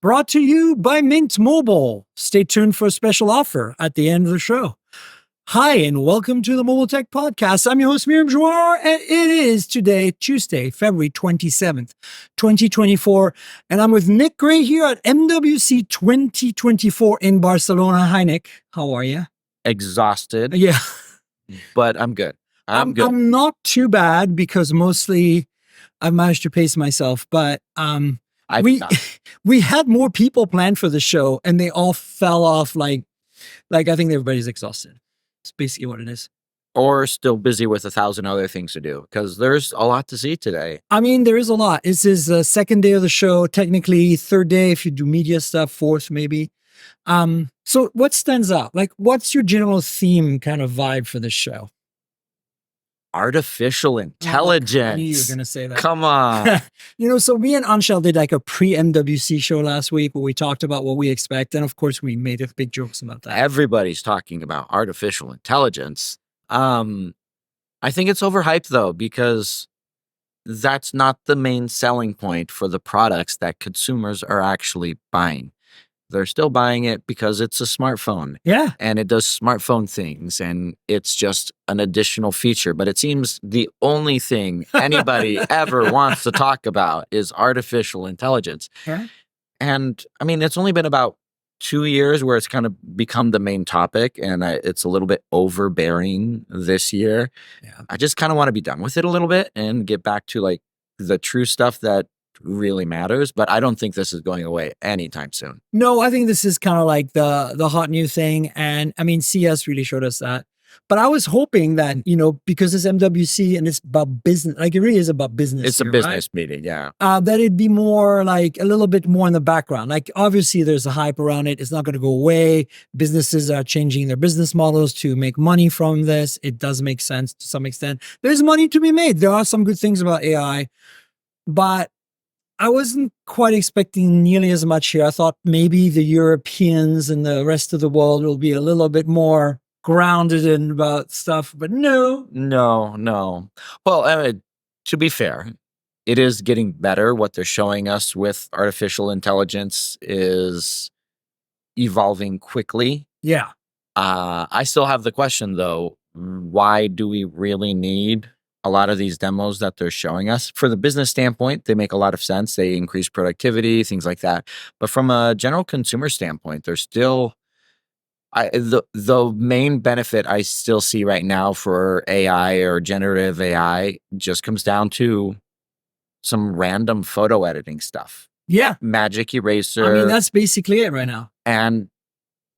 Brought to you by Mint Mobile. Stay tuned for a special offer at the end of the show. Hi, and welcome to the Mobile Tech Podcast. I'm your host, Miriam Jouar, and it is today, Tuesday, February 27th, 2024. And I'm with Nick Gray here at MWC 2024 in Barcelona. Hi, Nick. How are you? Exhausted. Yeah. But I'm good. I'm good. I'm not too bad because mostly I've managed to pace myself, but we had more people planned for the show and they all fell off like I think everybody's exhausted. It's basically what it is. Or still busy with 1,000 other things to do because there's a lot to see today. I mean, there is a lot. This is the second day of the show, technically third day if you do media stuff, fourth maybe. So what stands out? Like, what's your general theme kind of vibe for this show? Artificial intelligence. I knew you were going to say that. Come on. So me and Anshel did like a pre-MWC show last week where we talked about what we expect. And of course, we made big jokes about that. Everybody's talking about artificial intelligence. I think it's overhyped though, because that's not the main selling point for the products that consumers are actually buying. They're still buying it because it's a smartphone. Yeah. And it does smartphone things and it's just an additional feature. But it seems the only thing anybody ever wants to talk about is artificial intelligence. Yeah. And I mean, it's only been about 2 years where it's kind of become the main topic and it's a little bit overbearing this year. Yeah. I just kind of want to be done with it a little bit and get back to like the true stuff that really matters, but I don't think this is going away anytime soon. No, I think this is kind of like the hot new thing. And I mean, CS really showed us that. But I was hoping that, because it's MWC and it's about business, like it really is about business. It's here, a business right? meeting, yeah. That it'd be more like a little bit more in the background. Like obviously there's a hype around it. It's not going to go away. Businesses are changing their business models to make money from this. It does make sense to some extent. There's money to be made. There are some good things about AI, but I wasn't quite expecting nearly as much here. I thought maybe the Europeans and the rest of the world will be a little bit more grounded in about stuff, but no. No. Well, to be fair, it is getting better. What they're showing us with artificial intelligence is evolving quickly. Yeah. I still have the question, though, why do we really need a lot of these demos that they're showing us? For the business standpoint, they make a lot of sense. They increase productivity, things like that. But from a general consumer standpoint, there's still the main benefit I still see right now for AI or generative AI just comes down to some random photo editing stuff. Yeah. Magic eraser. I mean, that's basically it right now. And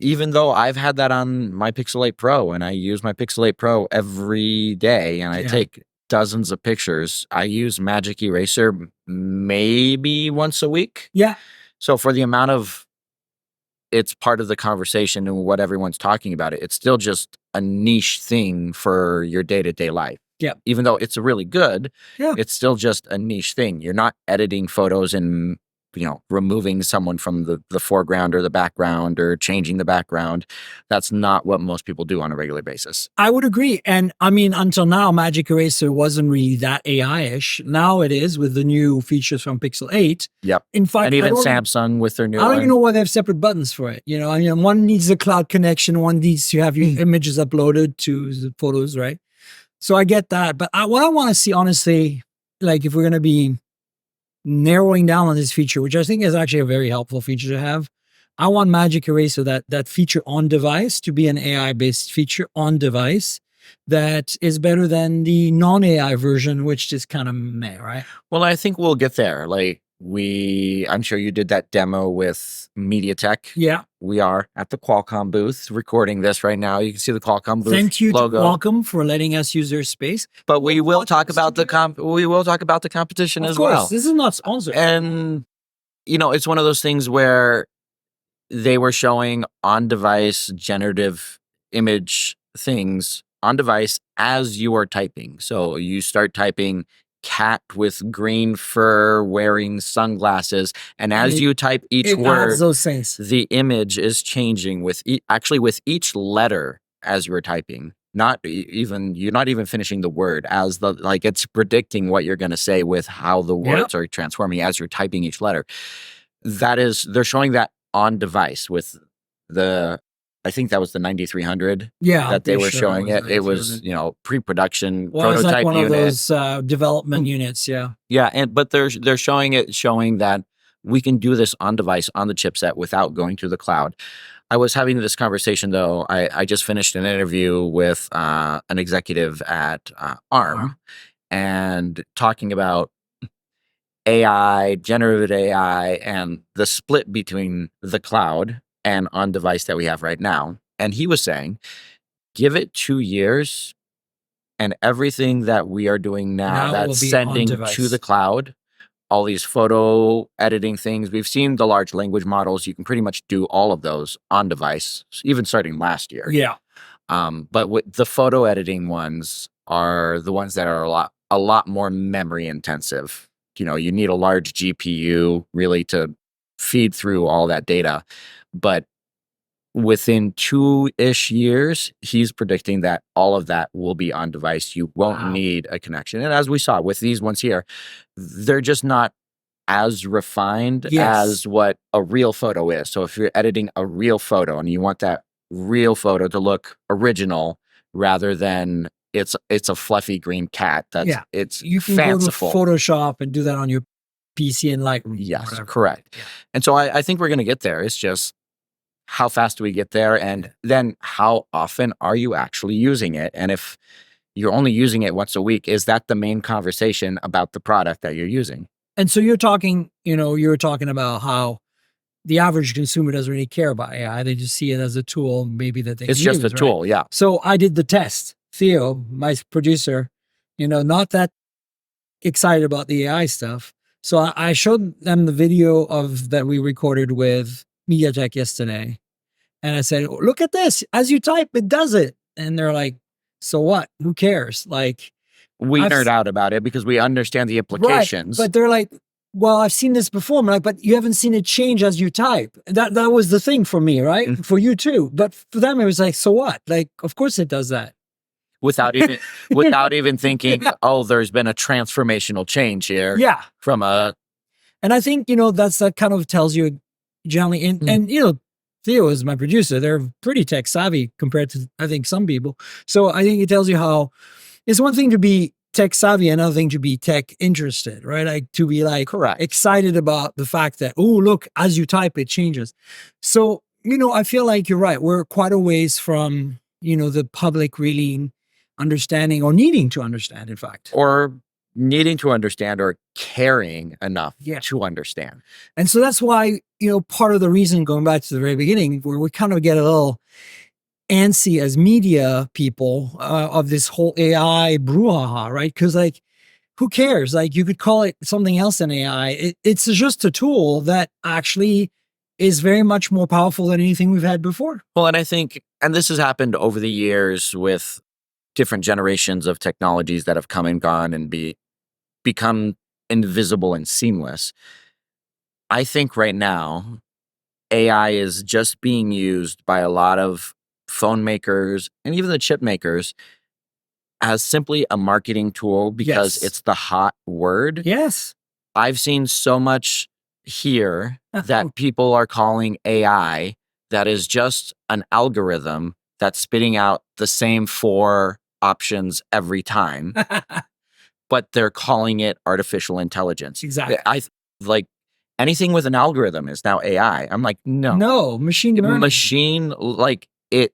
even though I've had that on my Pixel 8 Pro and I use my Pixel 8 Pro every day and I take dozens of pictures, I use Magic Eraser maybe once a week. Yeah. So for the amount of it's part of the conversation and what everyone's talking about it's still just a niche thing for your day-to-day life. Yeah. Even though it's really good, yeah, it's still just a niche thing. You're not editing photos and removing someone from the foreground or the background or changing the background. That's not what most people do on a regular basis. I would agree. And I mean, until now, Magic Eraser wasn't really that AI-ish. Now it is with the new features from Pixel 8. Yep. In fact, and even Samsung with their new I don't even know why they have separate buttons for it. I mean, one needs a cloud connection, one needs to have your images uploaded to the photos, right? So I get that. But what I want to see, honestly, like if we're going to be narrowing down on this feature, which I think is actually a very helpful feature to have. I want Magic Eraser, that feature on device, to be an AI-based feature on device that is better than the non-AI version, which is kind of meh, right? Well, I think we'll get there. Like I'm sure you did that demo with MediaTek. Yeah. We are at the Qualcomm booth recording this right now. You can see the Qualcomm booth Thank you logo. to Qualcomm for letting us use their space. But we will talk about the competition as well. This is not sponsored. And it's one of those things where they were showing on-device generative image things on device as you are typing. So you start typing cat with green fur wearing sunglasses, and as you type each word, those things. The image is changing with with each letter as you're typing. You're not even finishing the word as it's predicting what you're going to say with how the words are transforming as you're typing each letter. they're showing that on device with I think that was the 9300 Yeah, that they pretty were sure showing it. It was, 9300. you know, pre-production Well, it's like prototype one of unit. those development units. Yeah. Yeah, but they're showing that we can do this on device on the chipset without going to the cloud. I was having this conversation though. I just finished an interview with an executive at ARM and talking about AI, generative AI, and the split between the cloud and on device that we have right now. And he was saying, give it 2 years and everything that we are doing now Now it will that's be on sending to device. the cloud, all these photo editing things. We've seen the large language models. You can pretty much do all of those on device, even starting last year. Yeah. But with the photo editing ones are the ones that are a lot more memory intensive. You know, you need a large GPU really to feed through all that data. But within 2-ish years, he's predicting that all of that will be on device. You won't need a connection. And as we saw with these ones here, they're just not as refined as what a real photo is. So if you're editing a real photo and you want that real photo to look original rather than it's a fluffy green cat it's you can fanciful. go to Photoshop and do that on your PC and Lightroom. Yes, correct. Yeah. And so I think we're going to get there. It's just how fast do we get there? And then how often are you actually using it? And if you're only using it once a week, is that the main conversation about the product that you're using? And so you're talking about how the average consumer doesn't really care about AI. They just see it as a tool, maybe that they It's can just use, a tool, yeah. So I did the test. Theo, my producer, not that excited about the AI stuff. So I showed them the video that we recorded with MediaTek yesterday. And I said, look at this. As you type, it does it. And they're like, so what? Who cares? Like, we nerd out about it because we understand the implications. Right, but they're like, well, I've seen this before. I'm like, but you haven't seen it change as you type. That was the thing for me, right? For you too. But for them, it was like, so what? Like, of course it does that. Without even thinking, oh, there's been a transformational change here. Yeah. And I think, that kind of tells you generally, and Theo is my producer. They're pretty tech savvy compared to, I think, some people. So I think it tells you how it's one thing to be tech savvy, another thing to be tech interested, right? Like to be like correct, excited about the fact that, oh, look, as you type, it changes. So, I feel like you're right. We're quite a ways from, the public really understanding or needing to understand, in fact. Or needing to understand or caring enough to understand. And so that's why, part of the reason, going back to the very beginning, where we kind of get a little antsy as media people of this whole AI brouhaha, right? Because like, who cares? Like, you could call it something else than AI. It's just a tool that actually is very much more powerful than anything we've had before. Well, and I think, and this has happened over the years with different generations of technologies that have come and gone and become invisible and seamless. I think right now, AI is just being used by a lot of phone makers and even the chip makers as simply a marketing tool because it's the hot word. Yes. I've seen so much here that people are calling AI that is just an algorithm that's spitting out the same 4 options every time, but they're calling it artificial intelligence. Exactly. I like anything with an algorithm is now AI. I'm like, no, machine learning.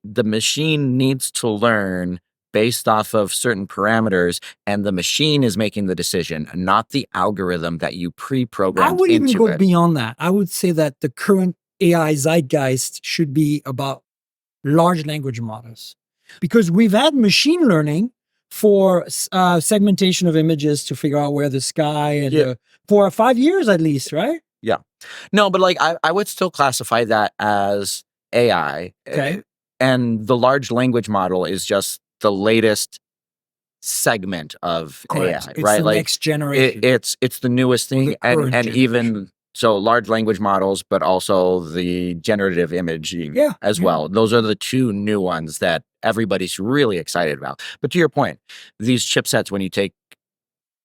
The machine needs to learn based off of certain parameters, and the machine is making the decision, not the algorithm that you pre-programmed into it. I would even go beyond that. I would say that the current AI zeitgeist should be about large language models, because we've had machine learning for segmentation of images to figure out where the sky and for 5 years at least, right? Yeah. No, but like I would still classify that as AI. Okay. And the large language model is just the latest segment of AI, it's right? The like next generation. It's the newest thing, and even so, large language models, but also the generative imaging as well. Those are the 2 new ones that everybody's really excited about. But to your point, these chipsets, when you take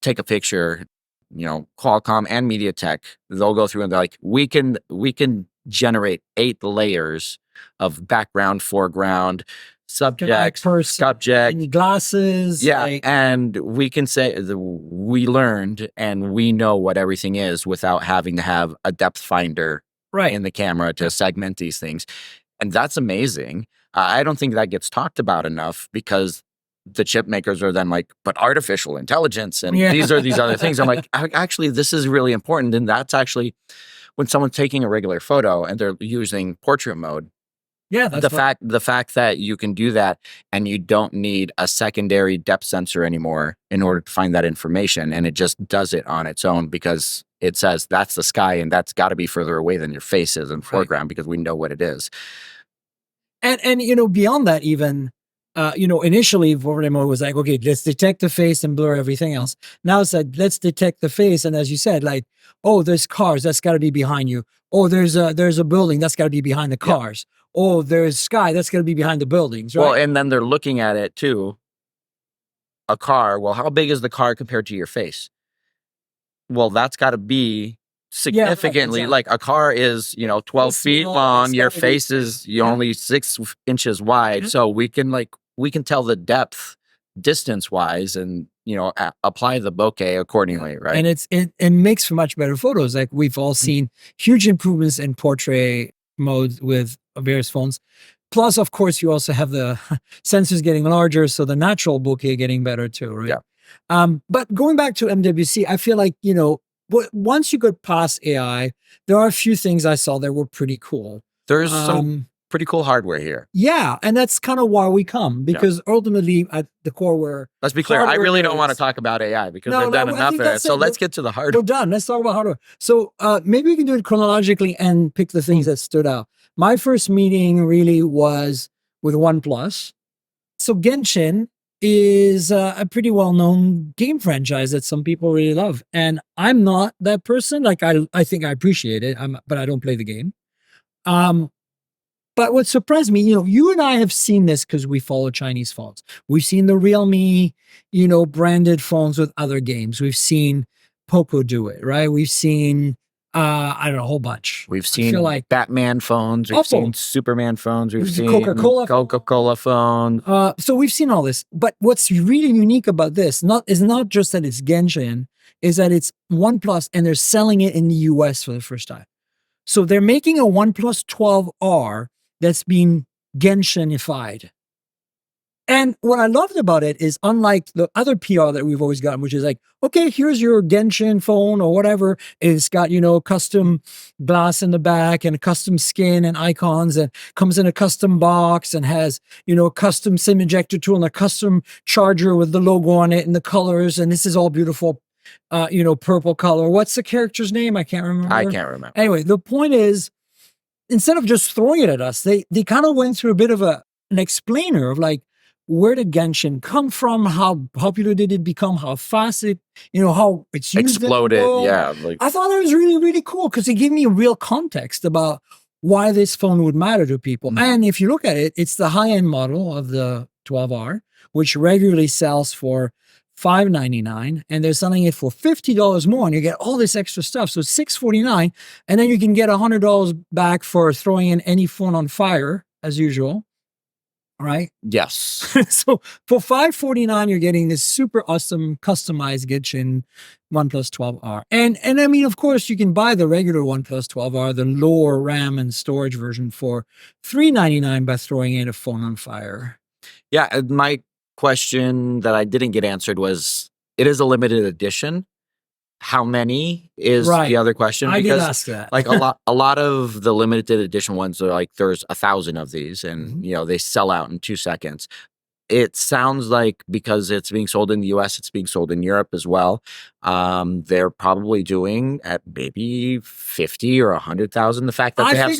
a picture, Qualcomm and MediaTek, they'll go through and they're like, we can generate 8 layers of background, foreground, subject, and glasses. Yeah, and we can say we learned and we know what everything is without having to have a depth finder in the camera to segment these things. And that's amazing. I don't think that gets talked about enough because the chip makers are then like, but artificial intelligence and these are these other things. I'm like, actually, this is really important. And that's actually when someone's taking a regular photo and they're using portrait mode. Yeah, the fact that you can do that and you don't need a secondary depth sensor anymore in order to find that information, and it just does it on its own because it says that's the sky and that's got to be further away than your face is in foreground because we know what it is. And beyond that, even initially portrait mode was like, okay, let's detect the face and blur everything else. Now it's like, let's detect the face, and as you said, like, oh, there's cars, that's got to be behind you. Oh, there's a building, that's got to be behind the cars. Oh, there's sky, that's going to be behind the buildings, right? Well, and then they're looking at it too. A car, well, how big is the car compared to your face? Well, that's got to be significantly, like a car is, 12 feet long, your face is only 6 inches wide. So we can tell the depth distance wise and, apply the bokeh accordingly, right? And it makes for much better photos. Like we've all seen huge improvements in portrait mode with various phones. Plus, of course, you also have the sensors getting larger, so the natural bokeh getting better too, right? Yeah. But going back to MWC, I feel like, once you get past AI, there are a few things I saw that were pretty cool. There's some pretty cool hardware here. Yeah, and that's kind of why we come, because ultimately at the core let's be clear, I really don't want to talk about AI because they've done enough of it. So let's get to the hardware. We're done. Let's talk about hardware. So maybe we can do it chronologically and pick the things that stood out. My first meeting really was with OnePlus. So Genshin is a pretty well-known game franchise that some people really love. And I'm not that person. Like I think I appreciate it, but I don't play the game. But what surprised me, you and I have seen this because we follow Chinese phones. We've seen the Realme, branded phones with other games. We've seen Poco do it, right? We've seen, I don't know, a whole bunch. We've seen like Batman phones. We've seen Superman phones. We've seen Coca-Cola phones. So we've seen all this. But what's really unique about this is not just that it's Genshin, is that it's OnePlus and they're selling it in the US for the first time. So they're making a OnePlus 12R that's been Genshinified. And what I loved about it is, unlike the other PR that we've always gotten, which is like, okay, here's your Genshin phone or whatever. It's got, custom glass in the back and a custom skin and icons, and comes in a custom box and has, a custom SIM ejector tool and a custom charger with the logo on it and the colors. And this is all beautiful, purple color. What's the character's name? I can't remember. Anyway, the point is, instead of just throwing it at us, they kind of went through a bit of an explainer of like, where did Genshin come from? How popular did it become? How fast how it's used exploded. Yeah. I thought it was really, really cool because it gave me real context about why this phone would matter to people. And if you look at it, it's the high-end model of the 12R, which regularly sells for $599, and they're selling it for $50 more, and you get all this extra stuff. So $649, and then you can get $100 back for throwing in any phone on fire, as usual. Right? Yes. So for $549, you're getting this super awesome customized Genshin OnePlus 12R. And I mean, of course, you can buy the regular OnePlus 12R, the lower RAM and storage version, for $399 by throwing in a phone on fire. Yeah, my question that I didn't get answered was, it is a limited edition. How many is the other question? I did ask that. Like a lot of the limited edition ones are like, there's 1,000 of these and they sell out in 2 seconds. It sounds like because it's being sold in the US, it's being sold in Europe as well. They're probably doing at maybe 50 or 100,000. The fact that they have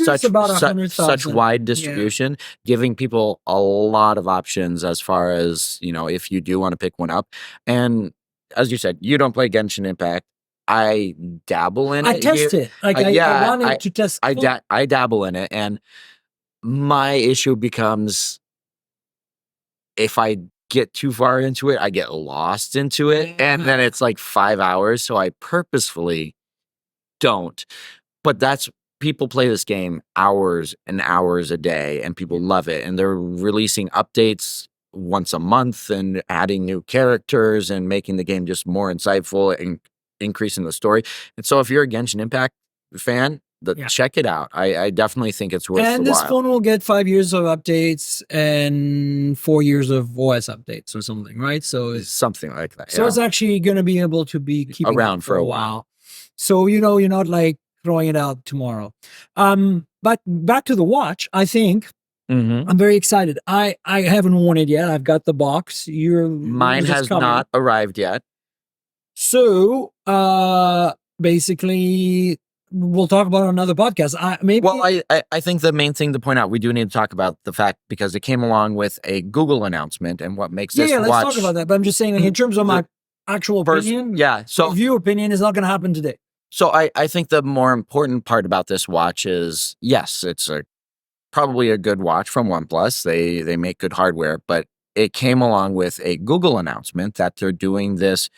such wide distribution, giving people a lot of options as far as, if you do want to pick one up. And as you said, you don't play Genshin Impact. I dabble in it. I test it. Like I wanted to test. I dabble in it, and my issue becomes, if I get too far into it, I get lost into it. And then it's like 5 hours. So I purposefully don't. But people play this game hours and hours a day, and people love it. And they're releasing updates once a month and adding new characters and making the game just more insightful and increasing the story. And so if you're a Genshin Impact fan, check it out. I definitely think it's worth And the this while. phone will get 5 years of updates and 4 years of OS updates or something, right? So it's something like that. So it's actually going to be able to be keeping around for a while. So, you're not like throwing it out tomorrow. But back to the watch, I think I'm very excited. I haven't worn it yet. I've got the box. Mine has not arrived yet. So, basically, we'll talk about it on another podcast. I think the main thing to point out, we do need to talk about the fact, because it came along with a Google announcement, and what makes this watch. Let's talk about that. But I'm just saying, in terms of my actual opinion, so review opinion is not going to happen today. So I think the more important part about this watch is, yes, it's probably a good watch from OnePlus. They make good hardware, but it came along with a Google announcement that they're doing this,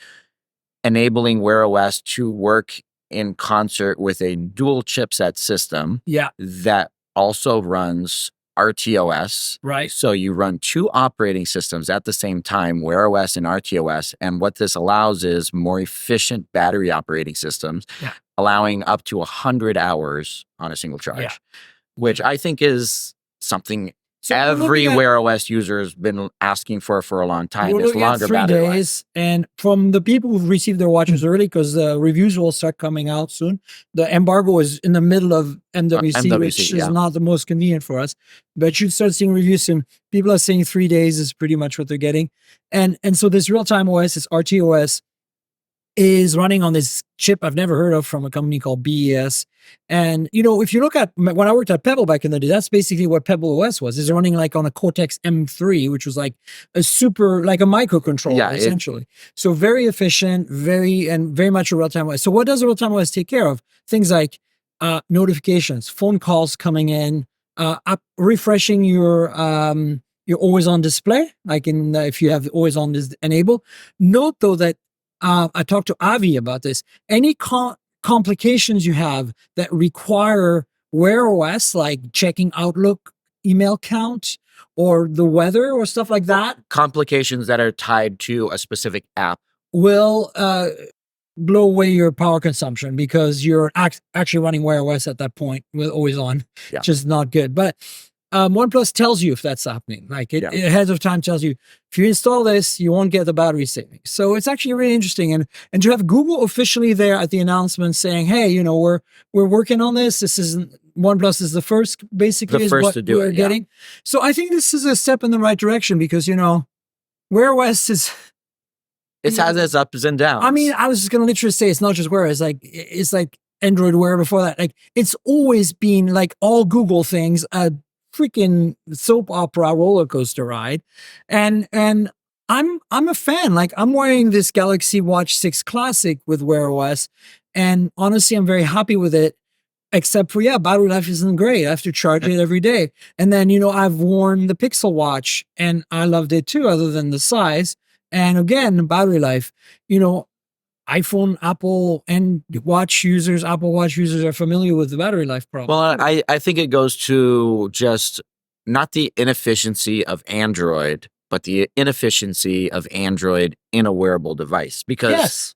enabling Wear OS to work in concert with a dual chipset system. That also runs RTOS. Right. So you run 2 operating systems at the same time, Wear OS and RTOS. And what this allows is more efficient battery operating systems, allowing up to 100 hours on a single charge, which I think is something every Wear OS user has been asking for a long time. It's longer 3 battery days, and from the people who've received their watches early, because the reviews will start coming out soon. The embargo is in the middle of MWC, which is not the most convenient for us. But you start seeing reviews soon. People are saying 3 days is pretty much what they're getting, and so this real-time OS, this RTOS, is running on this chip I've never heard of from a company called BES. And, if you look at when I worked at Pebble back in the day, that's basically what Pebble OS was. It's running like on a Cortex M3, which was like a microcontroller, essentially. So very efficient, very much a real-time OS. So what does a real-time OS take care of? Things like notifications, phone calls coming in, refreshing your always on display, like if you have always on this enable. Note though that I talked to Avi about this. Any complications you have that require Wear OS, like checking Outlook email count or the weather or stuff like that, complications that are tied to a specific app, will blow away your power consumption, because you're actually running Wear OS at that point with always on, which is not good. But OnePlus tells you if that's happening. Like it ahead of time tells you, if you install this, you won't get the battery savings. So it's actually really interesting. And to have Google officially there at the announcement saying, hey, we're working on this. This isn't, OnePlus is the first, basically, the is first what to do we're it, getting. So I think this is a step in the right direction, because, Wear OS is... It has its ups and downs. I mean, I was just going to literally say, it's not just Wear, it's like Android Wear before that. Like, it's always been, like all Google things, freaking soap opera roller coaster ride, and I'm a fan. Like, I'm wearing this Galaxy Watch 6 Classic with Wear OS, and honestly, I'm very happy with it. Except for battery life isn't great. I have to charge it every day. And then I've worn the Pixel Watch, and I loved it too, other than the size. And again, battery life. iPhone, Apple, and Apple Watch users are familiar with the battery life problem. Well, I think it goes to just not the inefficiency of Android, but the inefficiency of Android in a wearable device, because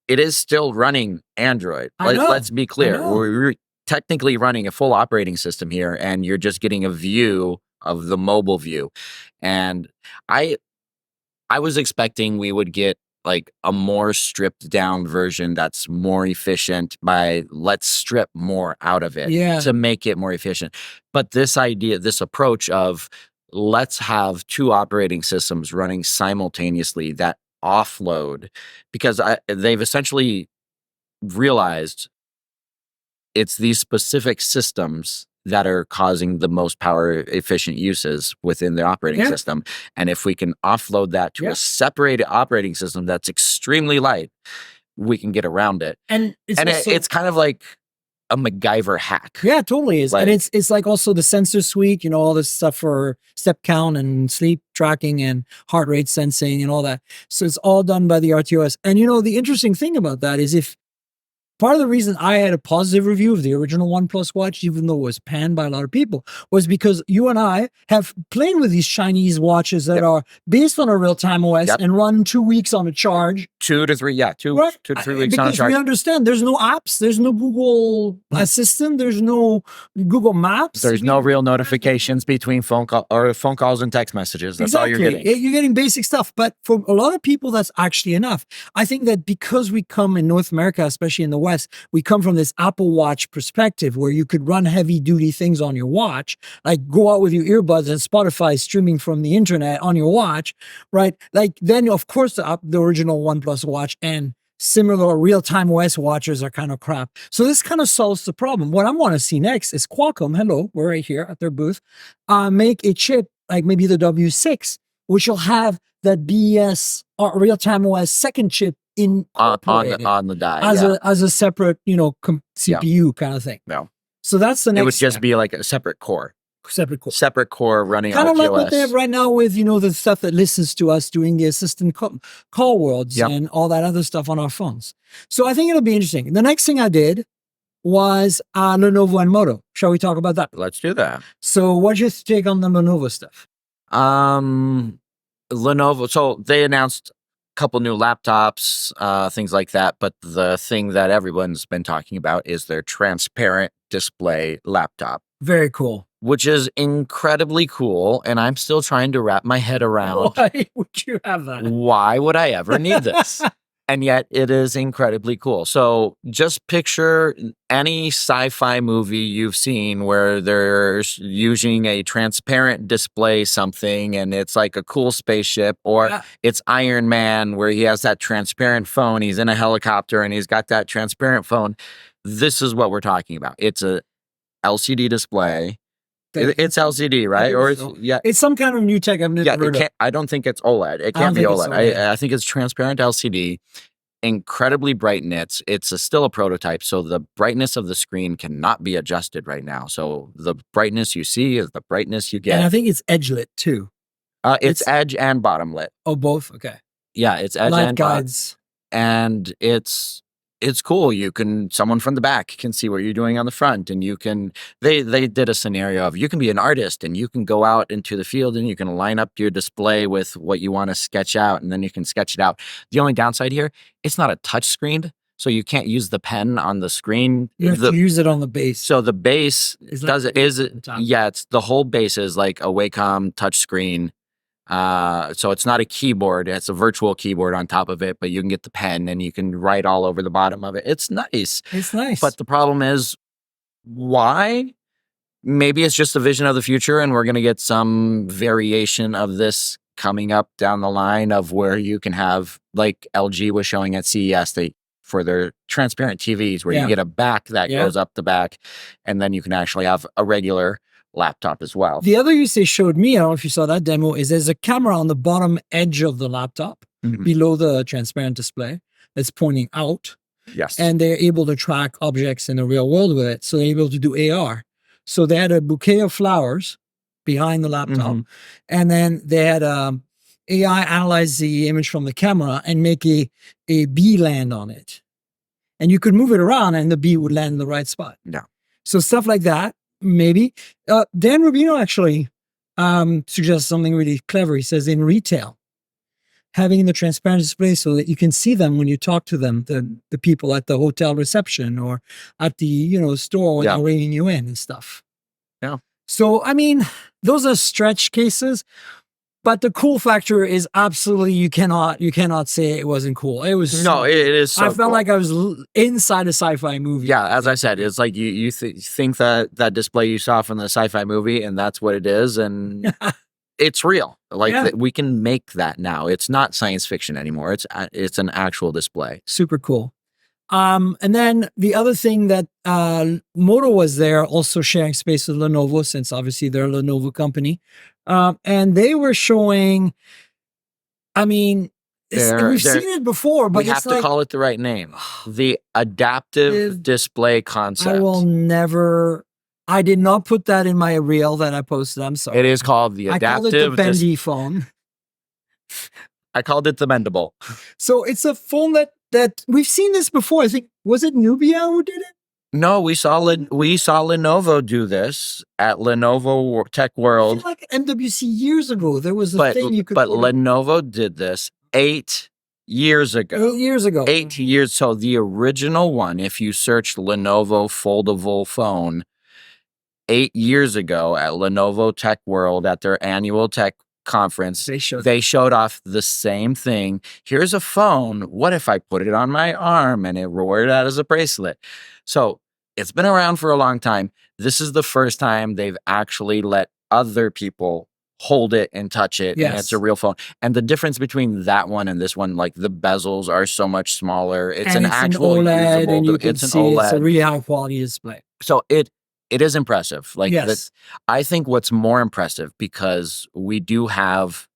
it is still running Android. Let's be clear. We're technically running a full operating system here, and you're just getting a view of the mobile view. And I was expecting we would get like a more stripped down version that's more efficient by let's strip more out of it to make it more efficient. But this approach of let's have 2 operating systems running simultaneously that offload, because they've essentially realized it's these specific systems that are causing the most power efficient uses within the operating system. And if we can offload that to a separated operating system that's extremely light, we can get around it. And it's kind of like a MacGyver hack. Yeah, totally is. Like- and it's like also the sensor suite, you know, all this stuff for step count and sleep tracking and heart rate sensing and all that. So it's all done by the RTOS. And you know, the interesting thing about that is if part of the reason I had a positive review of the original OnePlus watch, even though it was panned by a lot of people, was because you and I have played with these Chinese watches that are based on a real-time OS and run 2 weeks on a charge. 2 to 3, yeah, two to 3 weeks on a Because charge. we understand there's no apps, there's no Google Assistant, there's no Google Maps. There's no real notifications between phone calls and text messages. That's all you're getting. You're getting basic stuff. But for a lot of people, that's actually enough. I think that because we come in North America, especially in the West, we come from this Apple Watch perspective where you could run heavy duty things on your watch, like go out with your earbuds and Spotify streaming from the internet on your watch, right? Like then, of course, the original OnePlus watch and similar real-time OS watches are kind of crap. So this kind of solves the problem. What I want to see next is Qualcomm, hello, we're right here at their booth, make a chip like maybe the W6, which will have that BES or real-time OS second chip on the die as a separate, you know, CPU kind of thing. No. So that's the next It would just step. be like a separate core. Separate core running kind on of like QoS. what they have right now with, you know, the stuff that listens to us doing the assistant call worlds and all that other stuff on our phones. So I think it'll be interesting. The next thing I did was Lenovo and Moto. Shall we talk about that? Let's do that. So what's your take on the Lenovo stuff? Lenovo, so they announced a couple new laptops, things like that, but the thing that everyone's been talking about is their transparent display laptop. Very cool. Which is incredibly cool, and I'm still trying to wrap my head around why would you have that? Why would I ever need this? And yet it is incredibly cool. So just picture any sci-fi movie you've seen where they're using a transparent display something and it's like a cool spaceship, or it's Iron Man where he has that transparent phone. He's in a helicopter and he's got that transparent phone. This is what we're talking about. It's a LCD display. It's LCD, right? Or it's some kind of new tech I've never heard of. I don't think it's OLED. It can't be OLED. I think it's transparent LCD, incredibly bright nits. It's still a prototype, so the brightness of the screen cannot be adjusted right now. So the brightness you see is the brightness you get. And I think it's edge lit too. It's edge and bottom lit. Oh, both? Okay. Yeah, it's edge Light and guides. And it's cool. Someone from the back can see what you're doing on the front, and they did a scenario of you can be an artist and you can go out into the field and you can line up your display with what you want to sketch out, and then you can sketch it out. The only downside here, it's not a touch screen, so you can't use the pen on the screen. You have to use it on the base. So the base it's the whole base is like a Wacom touch screen. So it's not a keyboard, it's a virtual keyboard on top of it, but you can get the pen and you can write all over the bottom of it. It's nice. It's nice. But the problem is, why? Maybe it's just the vision of the future and we're going to get some variation of this coming up down the line of where you can have, like LG was showing at CES, for their transparent TVs where you get a back that goes up the back, and then you can actually have a regular laptop as well. The other use they showed me, I don't know if you saw that demo, is there's a camera on the bottom edge of the laptop below the transparent display that's pointing out. Yes. And they're able to track objects in the real world with it. So they're able to do AR. So they had a bouquet of flowers behind the laptop. And then they had AI analyze the image from the camera and make a bee land on it. And you could move it around and the bee would land in the right spot. Yeah. So stuff like that. Maybe. Dan Rubino actually suggests something really clever. He says in retail, having the transparent display so that you can see them when you talk to them, the people at the hotel reception or at the store when they're ringing you in and stuff. Yeah. So, I mean, those are stretch cases. But the cool factor is absolutely you cannot say it wasn't cool. It was it is. So I felt like I was inside a sci-fi movie. Yeah, as I said, it's like you think that display you saw from the sci-fi movie, and that's what it is, and it's real. Like we can make that now. It's not science fiction anymore. It's an actual display. Super cool. And then the other thing that Moto was there, also sharing space with Lenovo, since obviously they're a Lenovo company. And they were showing, I mean, We've seen it before, but we have it's to like, call it the right name. The adaptive display concept. I will never. I did not put that in my reel that I posted. I'm sorry. It is called the I called adaptive. it the Bendy phone. I called it the Mendable. So it's a phone that we've seen this before. I think, was it Nubia who did it? No, we saw Lenovo do this at Lenovo Tech I World. feel like MWC years ago, there was a thing you could. But Lenovo did this 8 years ago. 8 years ago. 8 years. So the original one, if you search Lenovo foldable phone, 8 years ago at Lenovo Tech World at their annual tech conference, they showed off the same thing. Here's a phone. What if I put it on my arm and it wore it out as a bracelet? So it's been around for a long time. This is the first time they've actually let other people hold it and touch it. Yes. And it's a real phone. And the difference between that one and this one, like the bezels are so much smaller. It's an actual OLED, usable, and you can it's an see OLED. it's a really high quality display. So it is impressive. Like, yes. I think what's more impressive, because we do have,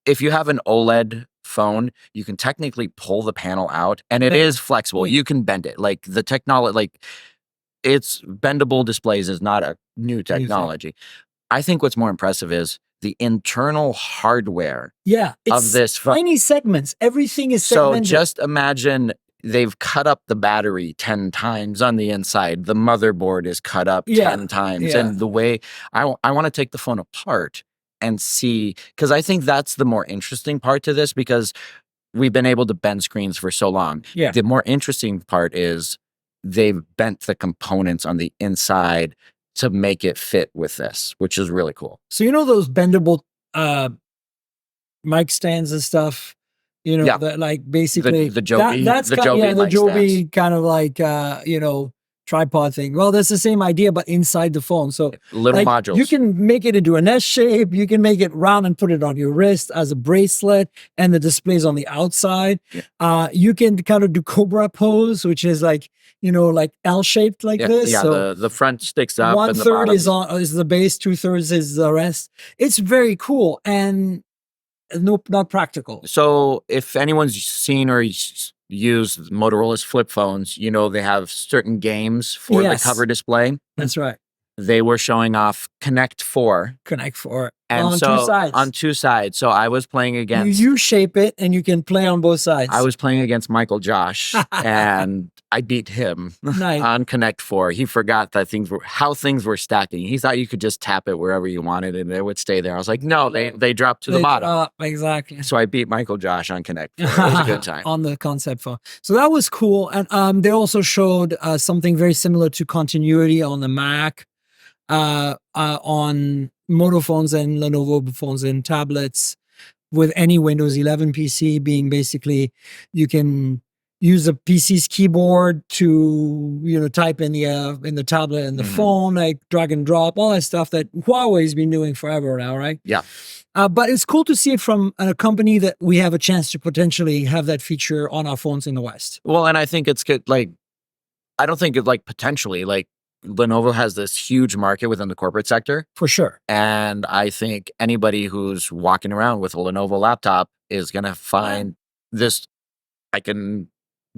if you have an OLED phone, you can technically pull the panel out, and it is flexible. You can bend it. Like the technology, like it's bendable displays is not a new technology. I think what's more impressive is the internal hardware. Yeah, of this phone. Tiny segments. Everything is segmented. So just imagine they've cut up the battery 10 times on the inside. The motherboard is cut up 10 times. Yeah. And the way I want to take the phone apart and see, because I think that's the more interesting part to this, because we've been able to bend screens for so long. Yeah. The more interesting part is they've bent the components on the inside to make it fit with this, which is really cool. So you know those bendable mic stands and stuff? You know, that like basically the Joby, the Joby kind of like tripod thing. Well, that's the same idea, but inside the phone. So little modules. You can make it into an S shape. You can make it round and put it on your wrist as a bracelet, and the display's on the outside. Yeah. You can kind of do Cobra pose, which is like, like L shaped like this. Yeah, so the front sticks up. 1/3 is the base, 2/3 is the rest. It's very cool and not practical. So if anyone's seen or used Motorola's flip phones, they have certain games for the cover display. That's right. They were showing off Connect 4. Connect 4. And on 2 sides. On 2 sides. So I was playing against... You shape it and you can play on both sides. I was playing against Michael Josh and I beat him on Connect 4. He forgot that how things were stacking. He thought you could just tap it wherever you wanted and it would stay there. I was like, no, they dropped to the bottom. Exactly. So I beat Michael Josh on Connect 4. It was a good time. On the concept phone. So that was cool. And they also showed something very similar to continuity on the Mac, on Moto phones and Lenovo phones and tablets with any Windows 11 PC, being basically you can use a PC's keyboard to type in the tablet and the phone, like drag and drop, all that stuff that Huawei's been doing forever now, right? Yeah. But it's cool to see it from a company that we have a chance to potentially have that feature on our phones in the West. Well, and I think it's good. Like, I don't think it potentially Lenovo has this huge market within the corporate sector. For sure. And I think anybody who's walking around with a Lenovo laptop is going to find this. I can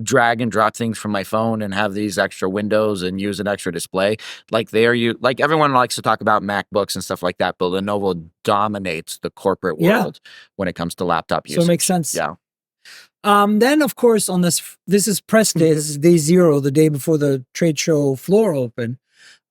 drag and drop things from my phone and have these extra windows and use an extra display. Like everyone likes to talk about MacBooks and stuff like that, but Lenovo dominates the corporate world when it comes to laptop usage. So it makes sense. Yeah. Then, of course, on this is press day. This is day 0, the day before the trade show floor open.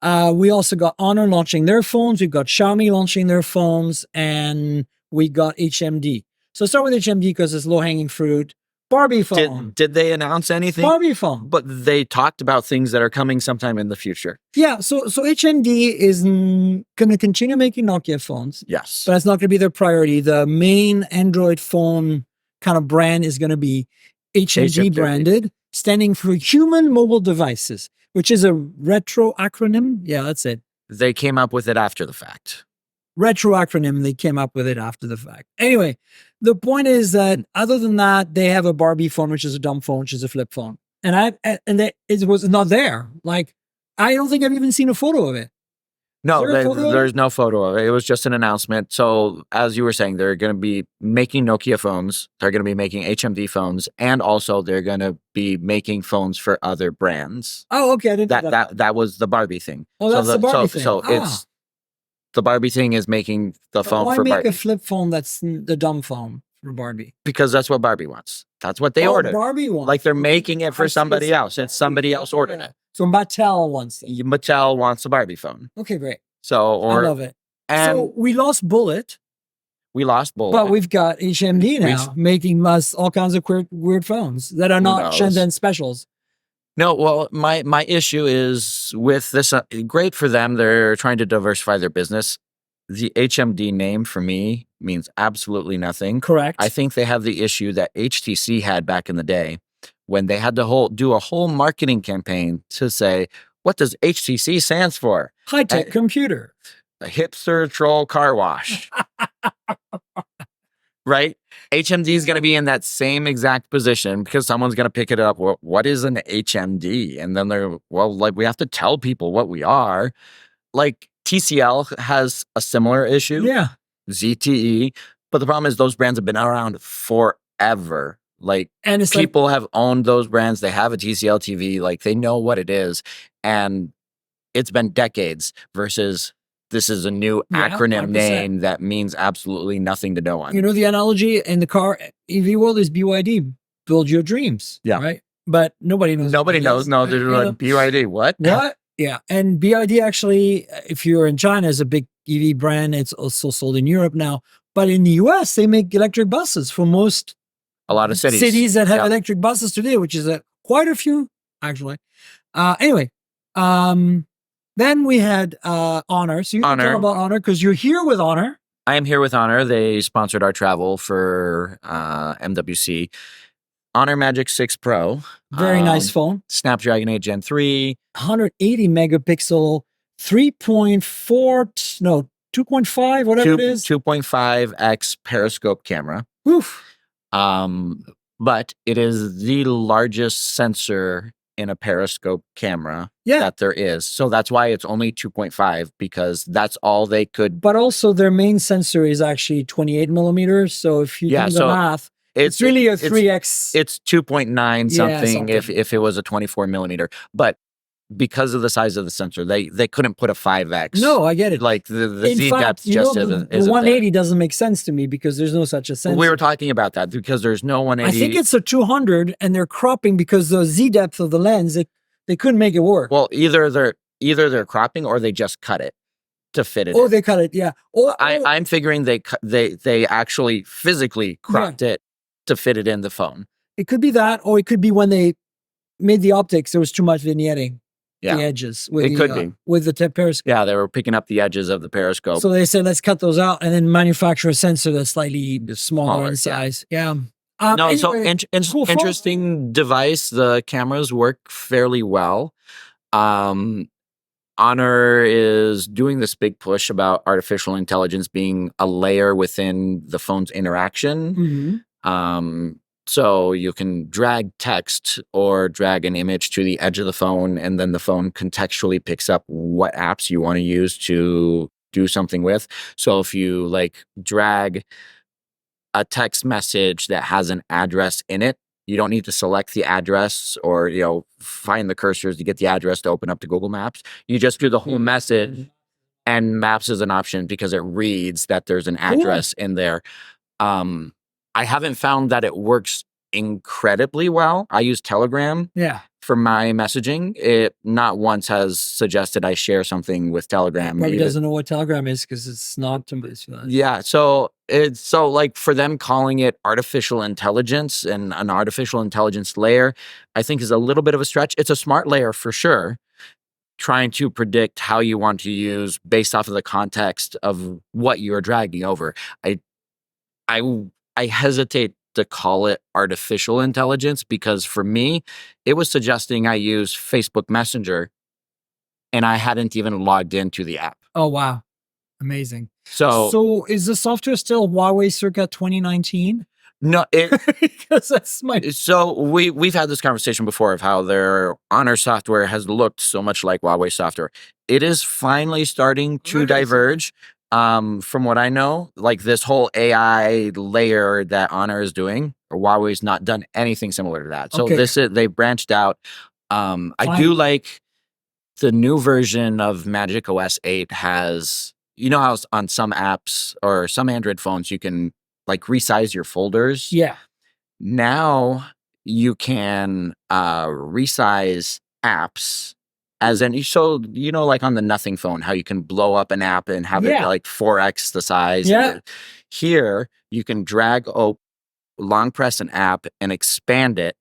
We also got Honor launching their phones. We've got Xiaomi launching their phones, and we got HMD. So start with HMD because it's low-hanging fruit. Barbie phone. Did they announce anything? Barbie phone. But they talked about things that are coming sometime in the future. Yeah, so HMD is going to continue making Nokia phones. Yes. But that's not going to be their priority. The main Android phone kind of brand is going to be HMD branded, standing for Human Mobile Devices, which is a retro acronym. Yeah, that's it. They came up with it after the fact. Retro acronym. They came up with it after the fact. Anyway, the point is that other than that, they have a Barbie phone, which is a dumb phone, which is a flip phone. And it was not there. Like, I don't think I've even seen a photo of it. No, Is there a photo of it? there's no photo of it. It was just an announcement. So, as you were saying, they're going to be making Nokia phones. They're going to be making HMD phones, and also they're going to be making phones for other brands. Oh, okay. I didn't know That was the Barbie thing. Oh, that's the Barbie thing. So it's the Barbie thing is making the phone why for make Barbie a flip phone that's the dumb phone for Barbie? because that's what Barbie wants. That's what they ordered. Barbie wants. Like they're making it for I see, somebody I see. else. It's somebody else ordered it. So Mattel wants it. Mattel wants a Barbie phone. Okay, great. So I love it. and So we lost Bullet, we lost Bullet. but we've got HMD now making us all kinds of weird phones that are not Shenzhen specials. No, well, my issue is with this. Great for them; they're trying to diversify their business. The HMD name for me means absolutely nothing. Correct. I think they have the issue that HTC had back in the day when they had to do a whole marketing campaign to say, what does HTC stands for? High tech computer. A hipster troll car wash. Right? HMD is going to be in that same exact position because someone's going to pick it up. Well, what is an HMD? And then we have to tell people what we are. Like TCL has a similar issue. Yeah. ZTE. But the problem is those brands have been around forever. Like, and it's people have owned those brands. They have a TCL TV. Like, they know what it is. And it's been decades versus this is a new acronym 100%. name that means absolutely nothing to no one. You know, the analogy in the car EV world is BYD, build your dreams. Yeah. Right. But nobody knows. Nobody knows. No, they're like, BYD. What? What? Yeah. And BYD actually, if you're in China, is a big EV brand. It's also sold in Europe now. But in the US, they make electric buses for a lot of cities. Cities that have electric buses today, which is quite a few, actually. Anyway, then we had Honor. So you can talk about Honor because you're here with Honor. I am here with Honor. They sponsored our travel for MWC. Honor Magic 6 Pro. Very nice phone. Snapdragon 8 Gen 3. 180 megapixel, 2.5, whatever it is. 2.5x periscope camera. Oof. But it is the largest sensor in a periscope camera that there is. So that's why it's only 2.5 because that's all they could. But also their main sensor is actually 28 millimeters. So if you do the math, it's really a 3x. It's 2.9 something if it was a 24 millimeter. But because of the size of the sensor, they couldn't put a 5x. No, I get it. Like the Z depth just isn't. The 180 doesn't make sense to me because there's no such a sensor. We were talking about that because there's no 180. I think it's a 200 and they're cropping because the Z depth of the lens, they couldn't make it work. Well, either they're cropping or they just cut it to fit it. Oh, they cut it, yeah. I'm figuring they actually physically cropped it to fit it in the phone. It could be that, or it could be when they made the optics, there was too much vignetting. The edges with the periscope. Yeah, they were picking up the edges of the periscope. So they said, let's cut those out and then manufacture a sensor that's slightly smaller in size. Yeah. Interesting device. The cameras work fairly well. Honor is doing this big push about artificial intelligence being a layer within the phone's interaction. So you can drag text or drag an image to the edge of the phone, and then the phone contextually picks up what apps you want to use to do something with. So if you drag a text message that has an address in it, you don't need to select the address or find the cursors to get the address to open up to Google Maps. You just do the whole message, and Maps is an option because it reads that there's an address in there. I haven't found that it works incredibly well. I use Telegram for my messaging. It not once has suggested I share something with Telegram. Probably doesn't know what Telegram is because it's not. Yeah, so it's for them calling it artificial intelligence and an artificial intelligence layer, I think is a little bit of a stretch. It's a smart layer for sure. Trying to predict how you want to use based off of the context of what you're dragging over. I hesitate to call it artificial intelligence because for me, it was suggesting I use Facebook Messenger and I hadn't even logged into the app. Oh, wow. Amazing. So is the software still Huawei circa 2019? No, because that's my so we've had this conversation before of how their Honor software has looked so much like Huawei software. It is finally starting to diverge. From what I know, like this whole AI layer that Honor is doing, Huawei's not done anything similar to that. So Okay. they branched out. I do like the new version of Magic OS 8 has, you know how on some apps or some Android phones you can like resize your folders. Yeah. Now you can resize apps as any, so you know, like on the Nothing phone, how you can blow up an app and have it like 4x the size. Yeah. Here you can long press an app and expand it.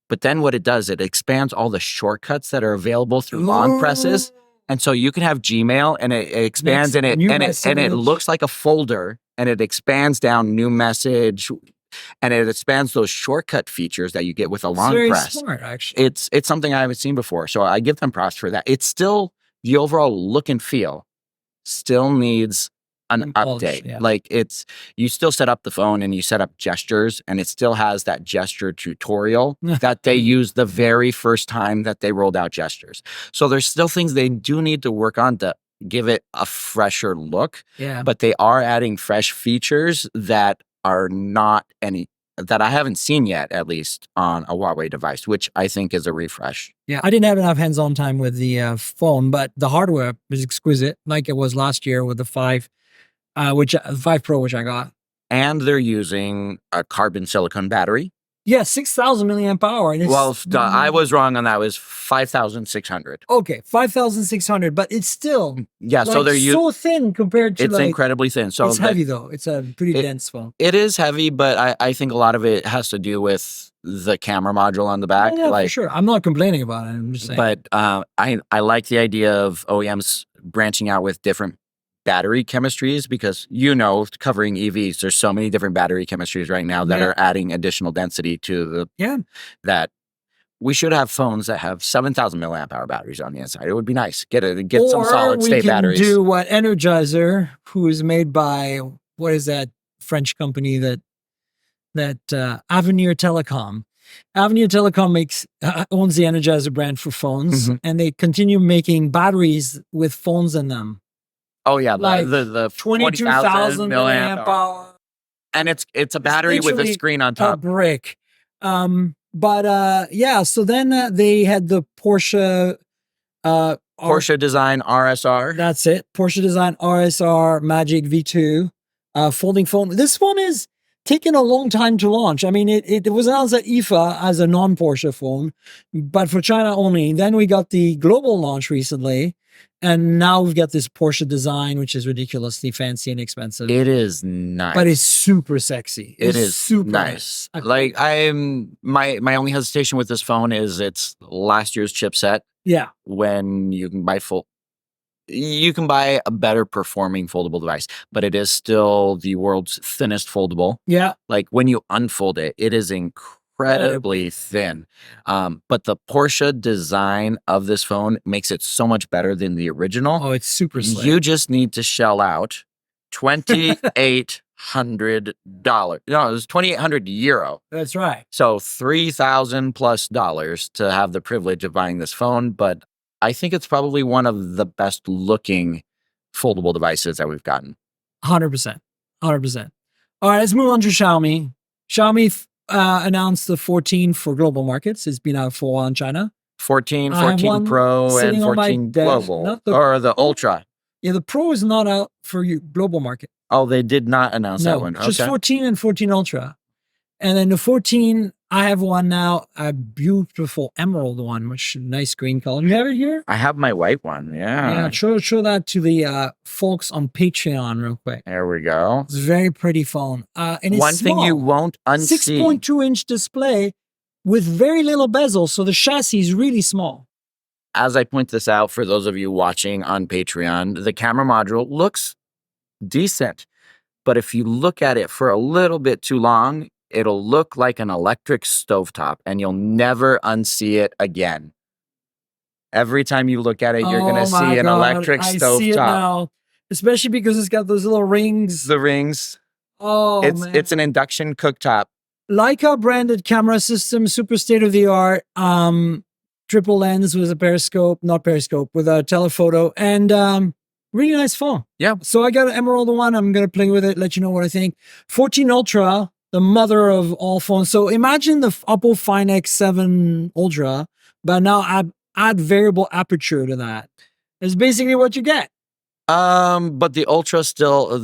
But then what it does, it expands all the shortcuts that are available through long presses. And so you can have Gmail and it expands and it looks like a folder and it expands down new message and it expands those shortcut features that you get with a long press. Smart, actually. It's something I haven't seen before. So I give them props for that. It's still the overall look and feel still needs an update. Yeah. Like you still set up the phone and you set up gestures and it still has that gesture tutorial that they used the very first time that they rolled out gestures. So there's still things they do need to work on to give it a fresher look. Yeah. But they are adding fresh features that are not that I haven't seen yet, at least on a Huawei device, which I think is a refresh. Yeah, I didn't have enough hands-on time with the phone, but the hardware is exquisite, like it was last year with the 5 Pro, which I got. And they're using a carbon silicon battery. Yeah, 6,000 milliamp hour. And I was wrong on that. It was 5,600. Okay, 5,600, but it's still so they're so thin compared to it's incredibly thin. So it's heavy though. It's a pretty dense phone. It is heavy, but I think a lot of it has to do with the camera module on the back. Yeah, for sure. I'm not complaining about it. I'm just saying. But I like the idea of OEMs branching out with different battery chemistries because, covering EVs, there's so many different battery chemistries right now that are adding additional density to that we should have phones that have 7,000 milliamp hour batteries on the inside. It would be nice. Get some solid state batteries. Or we can do what Energizer, who is made by, what is that French company that Avenir Telecom. Avenir Telecom owns the Energizer brand for phones, and they continue making batteries with phones in them. Oh yeah, like the 22,000 milliamp hour, and it's a battery with a screen on top. A brick. So then they had the Porsche design RSR. That's it. Porsche design RSR Magic V2 folding phone. This phone is taken a long time to launch. I mean, it was announced at IFA as a non-Porsche phone, but for China only. Then we got the global launch recently. And now we've got this Porsche design, which is ridiculously fancy and expensive. It is nice. But it's super sexy. It is super nice. Like my only hesitation with this phone is it's last year's chipset. Yeah. When you can buy a better performing foldable device, but it is still the world's thinnest foldable. Yeah. Like when you unfold it, it is incredibly thin. But the Porsche design of this phone makes it so much better than the original. Oh, it's super slick. You just need to shell out $2,800. No, it was 2,800 euro. That's right. So $3,000+ to have the privilege of buying this phone. But I think it's probably one of the best looking foldable devices that we've gotten. 100%. 100%. All right, let's move on to Xiaomi. Xiaomi announced the 14 for global markets. It's been out for a while in China. 14 Pro, and 14 global. Or the Ultra. Yeah, the Pro is not out for global market. Oh, they did not announce that one. Just 14 and 14 Ultra. And then the 14, I have one now, a beautiful emerald one, which nice green color. You have it here? I have my white one, yeah. Show that to the folks on Patreon real quick. There we go. It's a very pretty phone. And it's one small. thing you won't unsee. 6.2-inch display with very little bezel, so the chassis is really small. As I point this out for those of you watching on Patreon, the camera module looks decent. But if you look at it for a little bit too long, it'll look like an electric stovetop, and you'll never unsee it again. Every time you look at it, you're going to see an electric stovetop. I see it now, especially because it's got those little rings. The rings. Oh, It's an induction cooktop. Leica branded camera system, super state of the art, triple lens with a with a telephoto, and really nice phone. Yeah. So I got an Emerald one. I'm gonna play with it, let you know what I think. 14 Ultra, the mother of all phones. So imagine the Oppo Find X7 Ultra, but now add variable aperture to that. It's basically what you get. But the Ultra still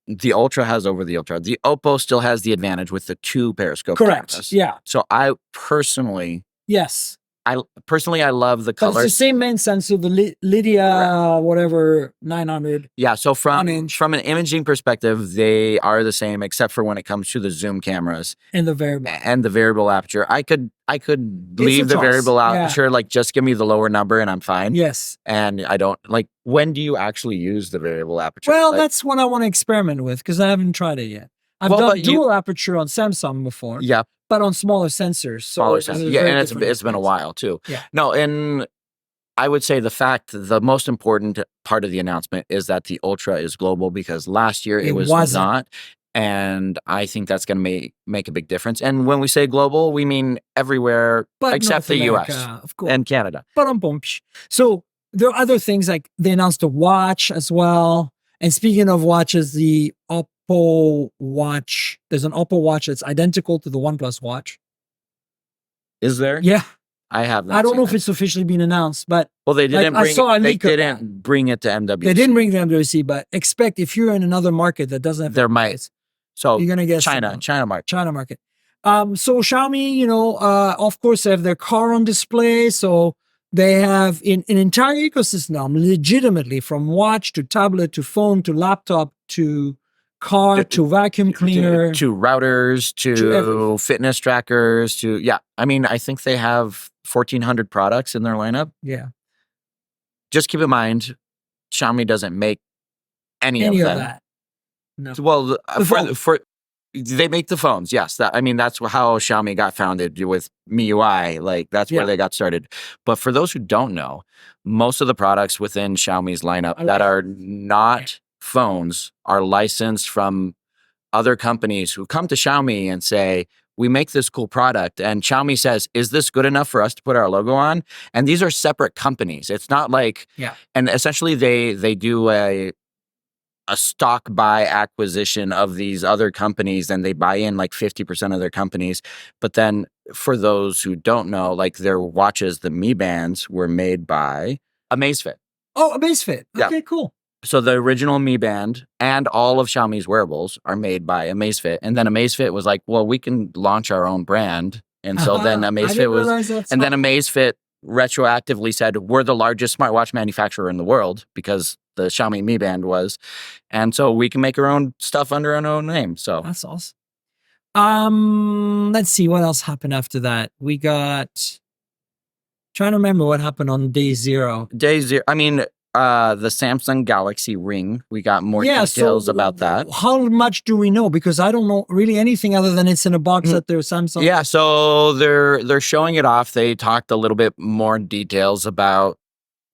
the Ultra has over the Ultra. The Oppo still has the advantage with the 2 periscope Correct. cameras. Yeah. So I personally love the But colors. it's the same main sensor, the Lydia whatever 900. Yeah, so from 1-inch. an imaging perspective, they are the same except for when it comes to the zoom cameras And the variable. and the variable aperture. I could leave the choice. variable Yeah. aperture, like just give me the lower number and I'm fine. Yes. And I don't like, when do you actually use the variable aperture? Well, Like, that's what I want to experiment with because I haven't tried it yet. I've Well, done but you- dual aperture on Samsung before, yeah, but on smaller sensors. So smaller it's a sense. Yeah, very and different it's been a experience. while too. Yeah. No, and I would say the most important part of the announcement is that the Ultra is global because last year it was wasn't. not. And I think that's going to make a big difference. And when we say global, we mean everywhere But except North the America, US of course. and Canada. So there are other things like they announced a watch as well. And speaking of watches, the Oppo watch, there's an Oppo watch that's identical to the OnePlus watch. Is there? Yeah. I have not I don't seen know if that. it's officially been announced, but Well, they didn't I saw a they leak of didn't bring it to MWC. they didn't bring the MWC, but expect if you're in another market that doesn't have There might. So you're gonna get China market. China market. So Xiaomi, of course, they have their car on display. So they have an entire ecosystem, legitimately, from watch to tablet to phone to laptop to car to vacuum cleaner to routers to everything. fitness trackers to I mean, I think they have 1,400 products in their lineup. Yeah. Just keep in mind, Xiaomi doesn't make any of them. That. No. Well, phone. for they make the phones. Yes, that's how Xiaomi got founded with MIUI. Like that's where they got started. But for those who don't know, most of the products within Xiaomi's lineup that are not phones are licensed from other companies who come to Xiaomi and say, we make this cool product. And Xiaomi says, is this good enough for us to put our logo on? And these are separate companies. It's not like, and essentially they do a stock buy acquisition of these other companies and they buy in like 50% of their companies. But then for those who don't know, like their watches, the Mi Bands were made by Amazfit. Oh, Amazfit. Okay, cool. So the original Mi Band and all of Xiaomi's wearables are made by Amazfit. And then Amazfit was like, well, we can launch our own brand. And so then Amazfit then Amazfit retroactively said, we're the largest smartwatch manufacturer in the world because the Xiaomi Mi Band was. And so we can make our own stuff under our own name. So that's awesome. Let's see what else happened after that. We got trying to remember what happened on day zero. I mean, the Samsung Galaxy Ring. We got more details about that. How much do we know? Because I don't know really anything other than it's in a box at their Samsung. Yeah, so they're showing it off. They talked a little bit more details about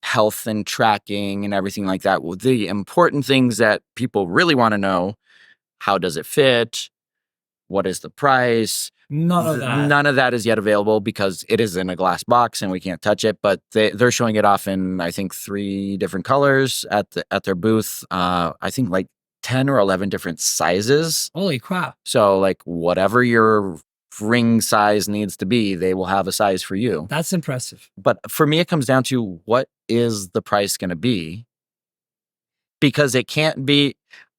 health and tracking and everything like that. The important things that people really want to know: how does it fit? What is the price? None of that is yet available because it is in a glass box and we can't touch it. But they're showing it off in, I think, 3 different colors at their booth. I think like 10 or 11 different sizes. Holy crap. So like whatever your ring size needs to be, they will have a size for you. That's impressive. But for me, it comes down to what is the price going to be? Because it can't be...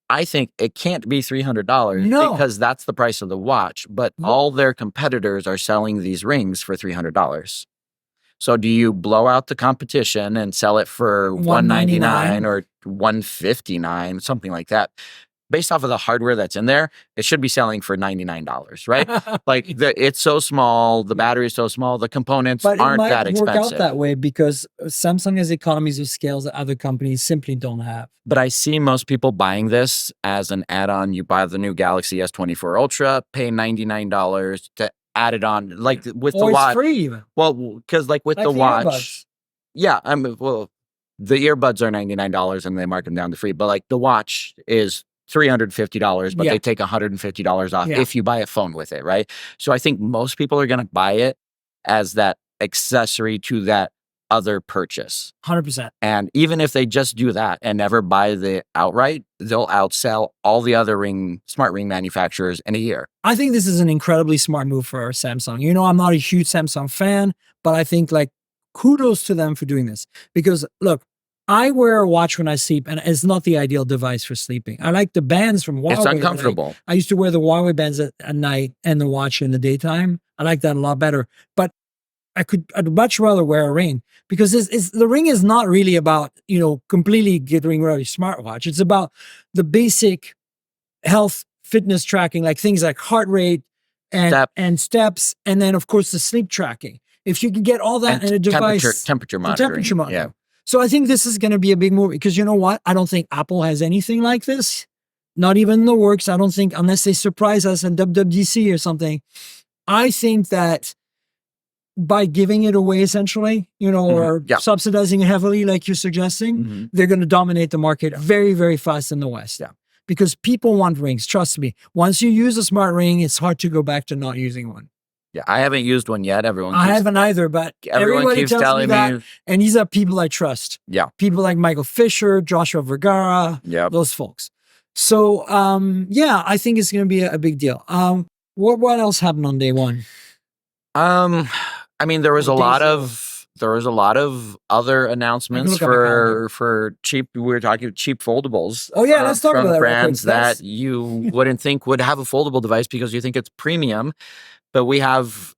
I think it can't be $300 because that's the price of the watch. But all their competitors are selling these rings for $300. So do you blow out the competition and sell it for $199 or $159, something like that? Based off of the hardware that's in there, it should be selling for $99, right? Like it's so small, the battery is so small, the components aren't that expensive. But it might work out that way because Samsung has economies of scale that other companies simply don't have. But I see most people buying this as an add-on. You buy the new Galaxy S24 Ultra, pay $99 to add it on, like with the watch. It's free even. Well, because like with the watch, earbuds. Yeah, the earbuds are $99 and they mark them down to free. But like the watch is $350, but Yeah. they take $150 off Yeah. if you buy a phone with it, right? So I think most people are going to buy it as that accessory to that other purchase. 100%. And even if they just do that and never buy the outright, they'll outsell all the other smart ring manufacturers in a year. I think this is an incredibly smart move for Samsung. You know, I'm not a huge Samsung fan, but I think like kudos to them for doing this. Because look, I wear a watch when I sleep, and it's not the ideal device for sleeping. I like the bands from Huawei. It's uncomfortable. I used to wear the Huawei bands at night and the watch in the daytime. I like that a lot better. But I'd much rather wear a ring, because the ring is not really about, you know, completely getting rid of your smartwatch. It's about the basic health fitness tracking, like things like heart rate and steps, and then of course the sleep tracking. If you can get all that in a device, temperature monitoring. Temperature monitoring. Yeah. So I think this is going to be a big move, because you know what? I don't think Apple has anything like this. Not even in the works. I don't think, unless they surprise us in WWDC or something. I think that by giving it away essentially, you know, or subsidizing it heavily, like you're suggesting, they're going to dominate the market very, very fast in the West. Yeah. Because people want rings. Trust me. Once you use a smart ring, it's hard to go back to not using one. Yeah, I haven't used one yet. I haven't either, but everyone everybody keeps tells telling me that. me. And these are people I trust. Yeah. People like Michael Fisher, Joshua Vergara, those folks. So, yeah, I think it's going to be a big deal. What else happened on day one? I mean, there was a lot of other announcements for cheap. We were talking cheap foldables. Oh yeah, let's talk about that. Brands that you wouldn't think would have a foldable device because you think it's premium, but we have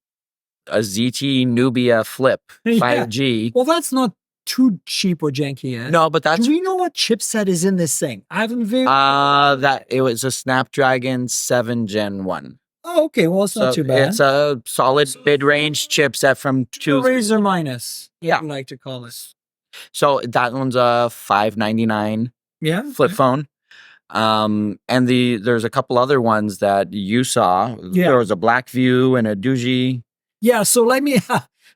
a ZT Nubia Flip 5G. Well, that's not too cheap or janky yet. No, but that's. Do we know what chipset is in this thing? I haven't very. That it was a Snapdragon 7 Gen 1. Oh, okay. Well, it's not too bad. It's a solid mid-range chipset from Razor minus. Yeah, I like to call it. So that one's a $599. Yeah, flip phone. And there's a couple other ones that you saw. Yeah. There was a Blackview and a Doogie. Yeah. So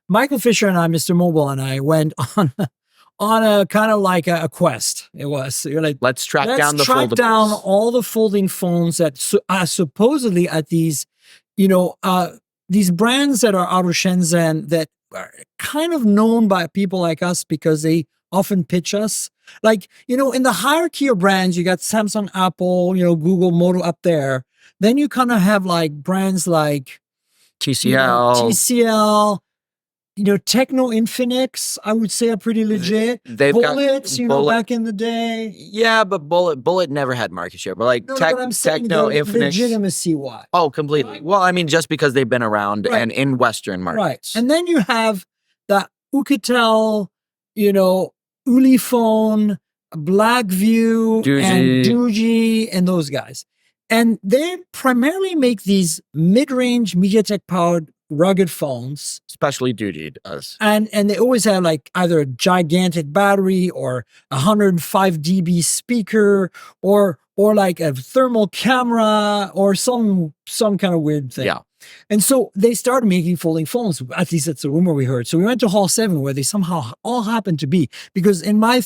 Michael Fisher and I, Mr. Mobile and I went on a kind of like a quest. It was, you're like, let's track down all the folding phones that are supposedly at these, you know, these brands that are out of Shenzhen that are kind of known by people like us because they often pitch us. Like, you know, in the hierarchy of brands, you got Samsung, Apple, you know, Google, Moto up there. Then you kind of have like brands like TCL, you know, Techno Infinix, I would say are pretty legit. Bullets, back in the day. Yeah, but Bullet never had market share. But like Techno Infinix. Legitimacy-wise. Oh, completely. Right. Well, I mean, just because they've been around and in Western markets. Right. And then you have the Oukitel, you know, Ulefone, Blackview, and Doogie, and those guys. And they primarily make these mid-range MediaTek-powered rugged phones, especially Doogie does, and they always have like either a gigantic battery or 105 dB speaker or like a thermal camera or some kind of weird thing. Yeah. And so they started making folding phones. At least that's the rumor we heard. So we went to Hall 7 where they somehow all happened to be, because in my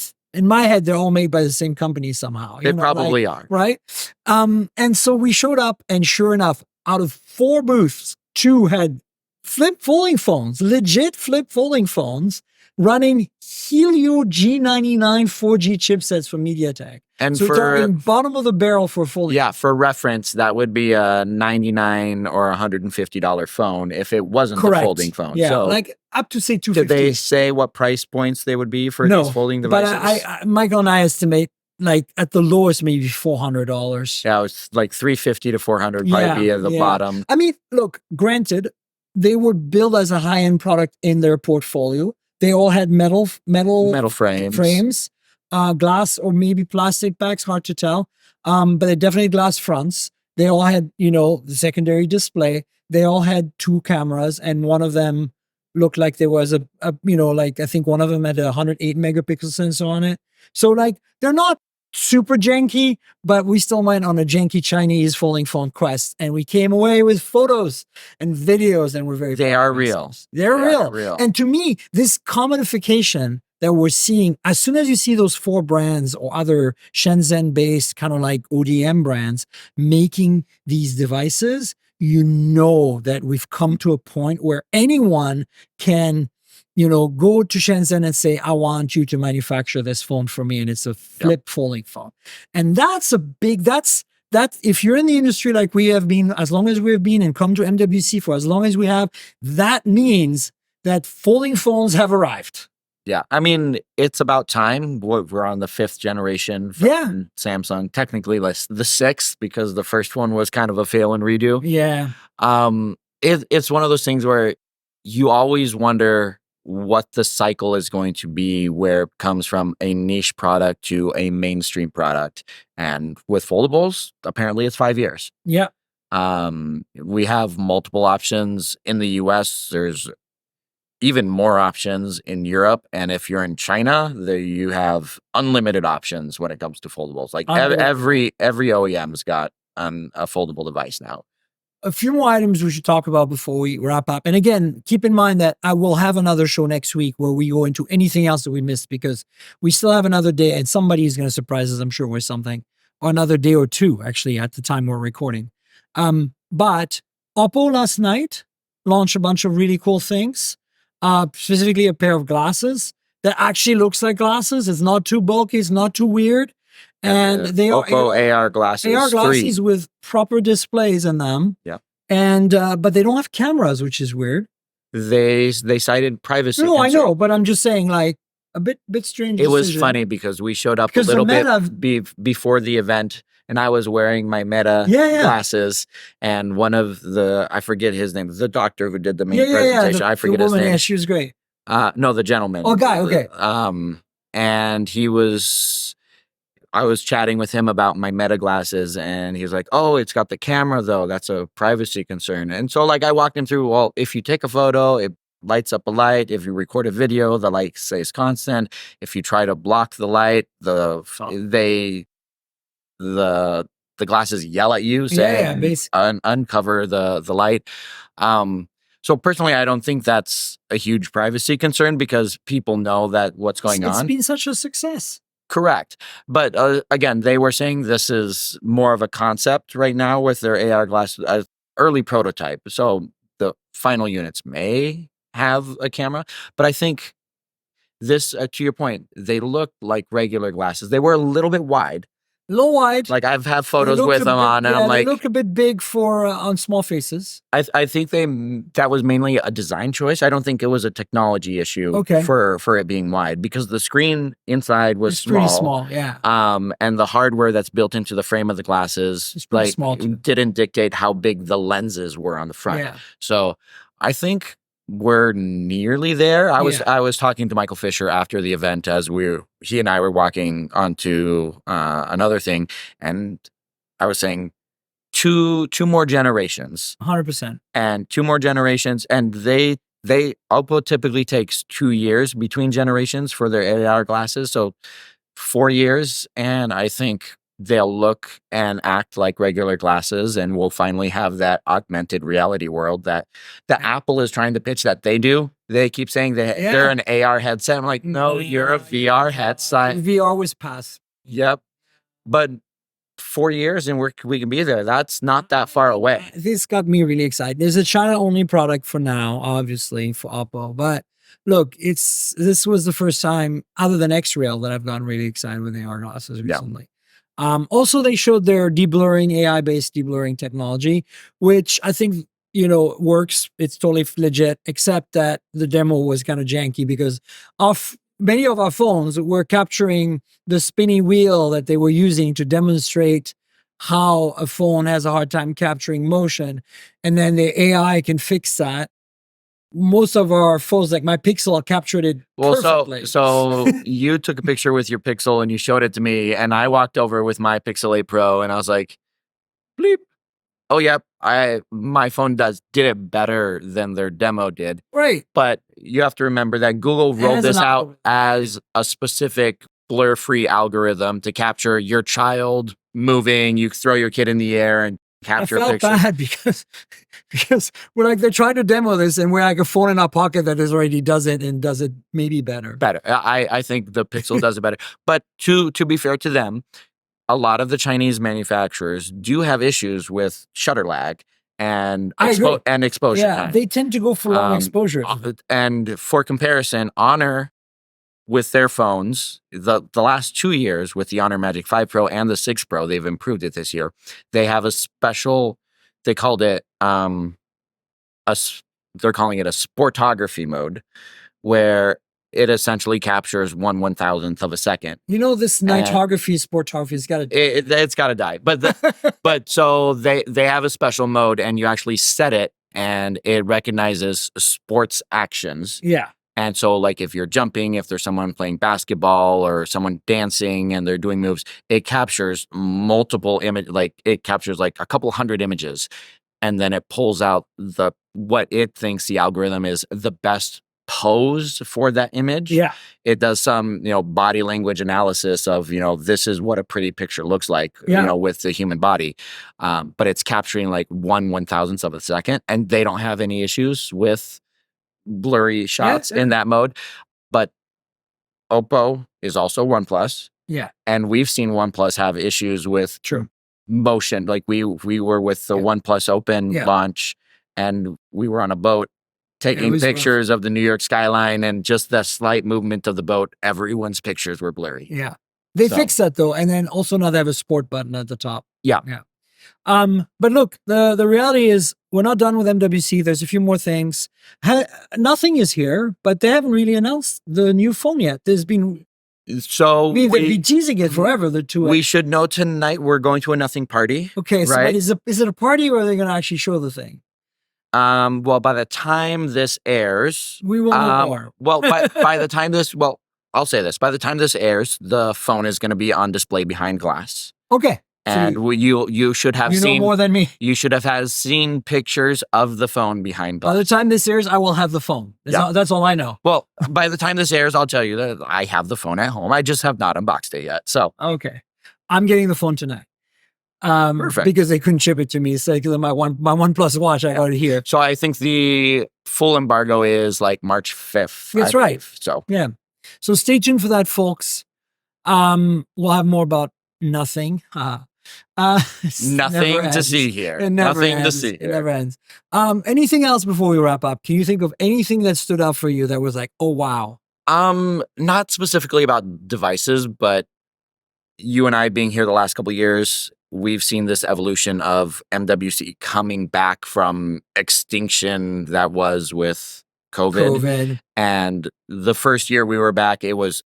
head, they're all made by the same company somehow. They probably are. Right. And so we showed up, and sure enough, out of 4 booths, 2 had flip folding phones, legit flip folding phones running Helio G99 4G chipsets from MediaTek. And so for bottom of the barrel for folding. Yeah, for reference, that would be a $99 or $150 phone if it wasn't a folding phone. Yeah, so like up to say $250. Did they say what price points they would be for these folding devices? But Michael and I estimate like at the lowest maybe $400. Yeah, it's like $350 to $400 might be at the bottom. I mean, look, granted, they were built as a high-end product in their portfolio. They all had metal frames, glass or maybe plastic backs, hard to tell. But they definitely glass fronts. They all had, you know, the secondary display. They all had 2 cameras, and one of them looked like there was a you know, like I think one of them had a 108 megapixel sensor on it. So like they're not super janky, but we still went on a janky Chinese folding phone quest, and we came away with photos and videos, and we're very They are real. They're real. And to me, this commodification that we're seeing. As soon as you see those 4 brands or other Shenzhen-based kind of like ODM brands making these devices, you know that we've come to a point where anyone can, go to Shenzhen and say, I want you to manufacture this phone for me. And it's a flip folding phone. And that's that if you're in the industry like we have been, as long as we've been and come to MWC for as long as we have, that means that folding phones have arrived. Yeah. I mean, it's about time. We're on the 5th generation from Samsung. Technically, less the 6th, because the first one was kind of a fail and redo. Yeah. It's one of those things where you always wonder what the cycle is going to be, where it comes from a niche product to a mainstream product. And with foldables, apparently it's 5 years. Yeah. We have multiple options in the US. There's even more options in Europe. And if you're in China, you have unlimited options when it comes to foldables. Like every OEM's got a foldable device now. A few more items we should talk about before we wrap up. And again, keep in mind that I will have another show next week where we go into anything else that we missed, because we still have another day and somebody is going to surprise us, I'm sure, with something, or another day or two, actually, at the time we're recording. But Oppo last night launched a bunch of really cool things, specifically a pair of glasses that actually looks like glasses. It's not too bulky. It's not too weird. And they are Oppo AR glasses. AR glasses with proper displays in them. Yeah. And but they don't have cameras, which is weird. They cited privacy. No, I know, but I'm just saying, like, a bit strange. It was funny because we showed up a little bit before the event, and I was wearing my Meta glasses, and one of I forget his name, the doctor who did the main presentation. I forget his name. Yeah, she was great. No, the gentleman. Oh, guy. Okay. And I was chatting with him about my Meta glasses, and he was like, oh, it's got the camera, though. That's a privacy concern. And so, like, I walked him through, well, if you take a photo, it lights up a light. If you record a video, the light stays constant. If you try to block the light, the glasses yell at you, saying, uncover the light. So personally, I don't think that's a huge privacy concern, because people know that what's going on. It's been such a success. Correct. But again, they were saying this is more of a concept right now with their AR glasses, early prototype. So the final units may have a camera, but I think this, to your point, they look like regular glasses. They were a little bit wide. Low wide. Like, I've had photos with them on, and I'm like, they look a bit big for on small faces. I think that was mainly a design choice. I don't think it was a technology issue for it being wide, because the screen inside was small. Pretty small, yeah. And the hardware that's built into the frame of the glasses, like, small didn't dictate how big the lenses were on the front. Yeah. So I think we're nearly there. I was talking to Michael Fisher after the event as he and I were walking onto another thing, and I was saying two more generations. 100%. And 2 more generations, and Oppo typically takes 2 years between generations for their AR glasses, so 4 years, and I think they'll look and act like regular glasses, and we'll finally have that augmented reality world that Apple is trying to pitch that they do. They keep saying they're an AR headset. I'm like, no, you're a VR headset. VR was past. Yep. But 4 years and we can be there. That's not that far away. This got me really excited. There's a China-only product for now, obviously, for Oppo. But look, this was the first time, other than X-Rail, that I've gotten really excited with AR glasses recently. Also, they showed their deblurring, AI-based deblurring technology, which I think, works. It's totally legit, except that the demo was kind of janky, because many of our phones were capturing the spinny wheel that they were using to demonstrate how a phone has a hard time capturing motion. And then the AI can fix that. Most of our phones, like my Pixel, captured it perfectly. So you took a picture with your Pixel and you showed it to me, and I walked over with my Pixel 8 Pro, and I was like, bleep. Oh, yep. My phone did it better than their demo did. Right. But you have to remember that Google rolled this out as a specific blur-free algorithm to capture your child moving. You throw your kid in the air and capture felt pictures. bad because we're like, they're trying to demo this and we're like a phone in our pocket that is already does it and does it maybe better. Better. I think the Pixel does it better. But to be fair to them, a lot of the Chinese manufacturers do have issues with shutter lag and exposure Yeah, time. they tend to go for long exposure. And for comparison, Honor with their phones, the last 2 years with the Honor Magic 5 Pro and the 6 Pro, they've improved it this year. They have a special, they called it they're calling it a sportography mode, where it essentially captures 1/1000th of a second. You know, this nightography, sportography has got to it's got to die. But so they have a special mode, and you actually set it, and it recognizes sports actions. Yeah. And so, like, if you're jumping, if there's someone playing basketball or someone dancing and they're doing moves, it captures multiple image, like it captures like a couple hundred images, and then it pulls out what it thinks the algorithm is the best pose for that image. Yeah. It does some, body language analysis of, this is what a pretty picture looks like, with the human body. But it's capturing like 1/1000th of a second, and they don't have any issues with blurry shots in that mode. But Oppo is also OnePlus. Yeah. And we've seen OnePlus have issues with motion. Like we were with the OnePlus Open launch, and we were on a boat taking pictures of the New York skyline, and just the slight movement of the boat, everyone's pictures were blurry. Yeah. They fixed that though. And then also now they have a sport button at the top. Yeah. Yeah. But look, the reality is we're not done with MWC. There's a few more things. Nothing is here, but they haven't really announced the new phone yet. There's been they've been teasing it forever. The two. We should know tonight we're going to a nothing party. Okay, so right? Is it a party, or are they going to actually show the thing? Well, by the time this airs, we will know more. Well, by the time this, I'll say this: by the time this airs, the phone is going to be on display behind glass. Okay. And you should have seen more than me. You should have seen pictures of the phone behind glass. By the time this airs, I will have the phone. That's all I know. Well, by the time this airs, I'll tell you that I have the phone at home. I just have not unboxed it yet. So okay, I'm getting the phone tonight. Perfect. Because they couldn't ship it to me. So my OnePlus watch, I got it here. So I think the full embargo is like March 5th. That's right. So yeah. So stay tuned for that, folks. We'll have more about nothing. Nothing to see here. Nothing to see here. It never ends. Anything else before we wrap up? Can you think of anything that stood out for you that was like, oh wow? Not specifically about devices, but you and I being here the last couple of years, we've seen this evolution of MWC coming back from extinction that was with COVID. And the first year we were back, it was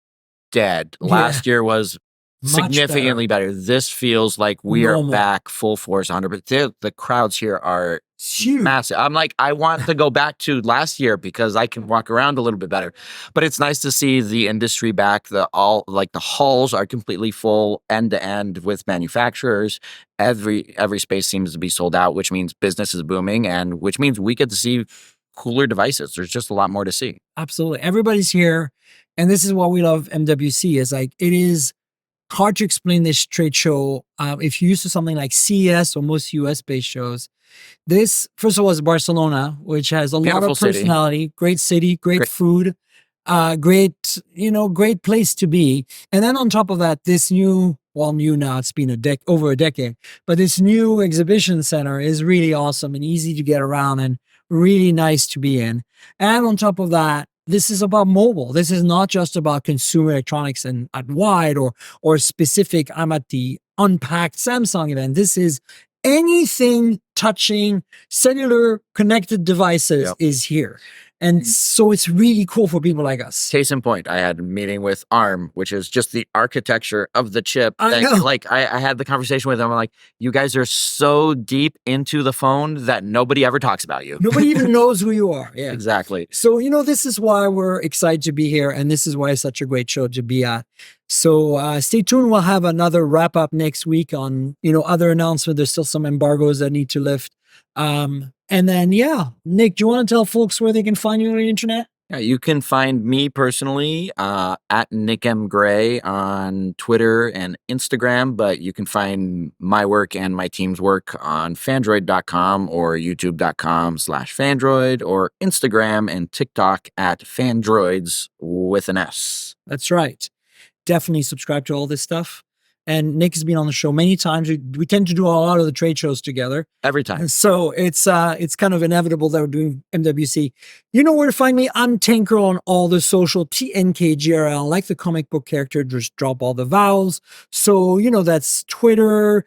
dead. Last year was significantly better. This feels like we are back full force 100%. The crowds here are huge, massive. I'm like, I want to go back to last year because I can walk around a little bit better. But it's nice to see the industry back. The halls are completely full end to end with manufacturers. Every space seems to be sold out, which means business is booming, and which means we get to see cooler devices. There's just a lot more to see. Absolutely. Everybody's here. And this is what we love MWC is like, it is hard to explain this trade show. If you're used to something like CES or most US-based shows, this, first of all, is Barcelona, which has a lot of personality, great city, great food, great place to be. And then on top of that, this new now, it's been over a decade, but this new exhibition center is really awesome and easy to get around and really nice to be in. And on top of that, this is about mobile. This is not just about consumer electronics and at wide or specific. I'm at the Unpacked Samsung event. This is anything touching cellular connected devices is here. And so it's really cool for people like us. Case in point, I had a meeting with ARM, which is just the architecture of the chip. I know. Like I had the conversation with them. I'm like, you guys are so deep into the phone that nobody ever talks about you. Nobody even knows who you are. Yeah, exactly. So, this is why we're excited to be here. And this is why it's such a great show to be at. So stay tuned. We'll have another wrap up next week on, other announcements. There's still some embargoes that need to lift. And then, Nick, do you want to tell folks where they can find you on the internet? Yeah, you can find me personally at Nick M. Gray on Twitter and Instagram, but you can find my work and my team's work on Phandroid.com or YouTube.com/Phandroid or Instagram and TikTok at Phandroids with an S. That's right. Definitely subscribe to all this stuff. And Nick has been on the show many times. We tend to do a lot of the trade shows together. Every time. And so it's kind of inevitable that we're doing MWC. You know where to find me. I'm Tanker on all the social, TNKGRL, like the comic book character, just drop all the vowels. So, you know, that's Twitter,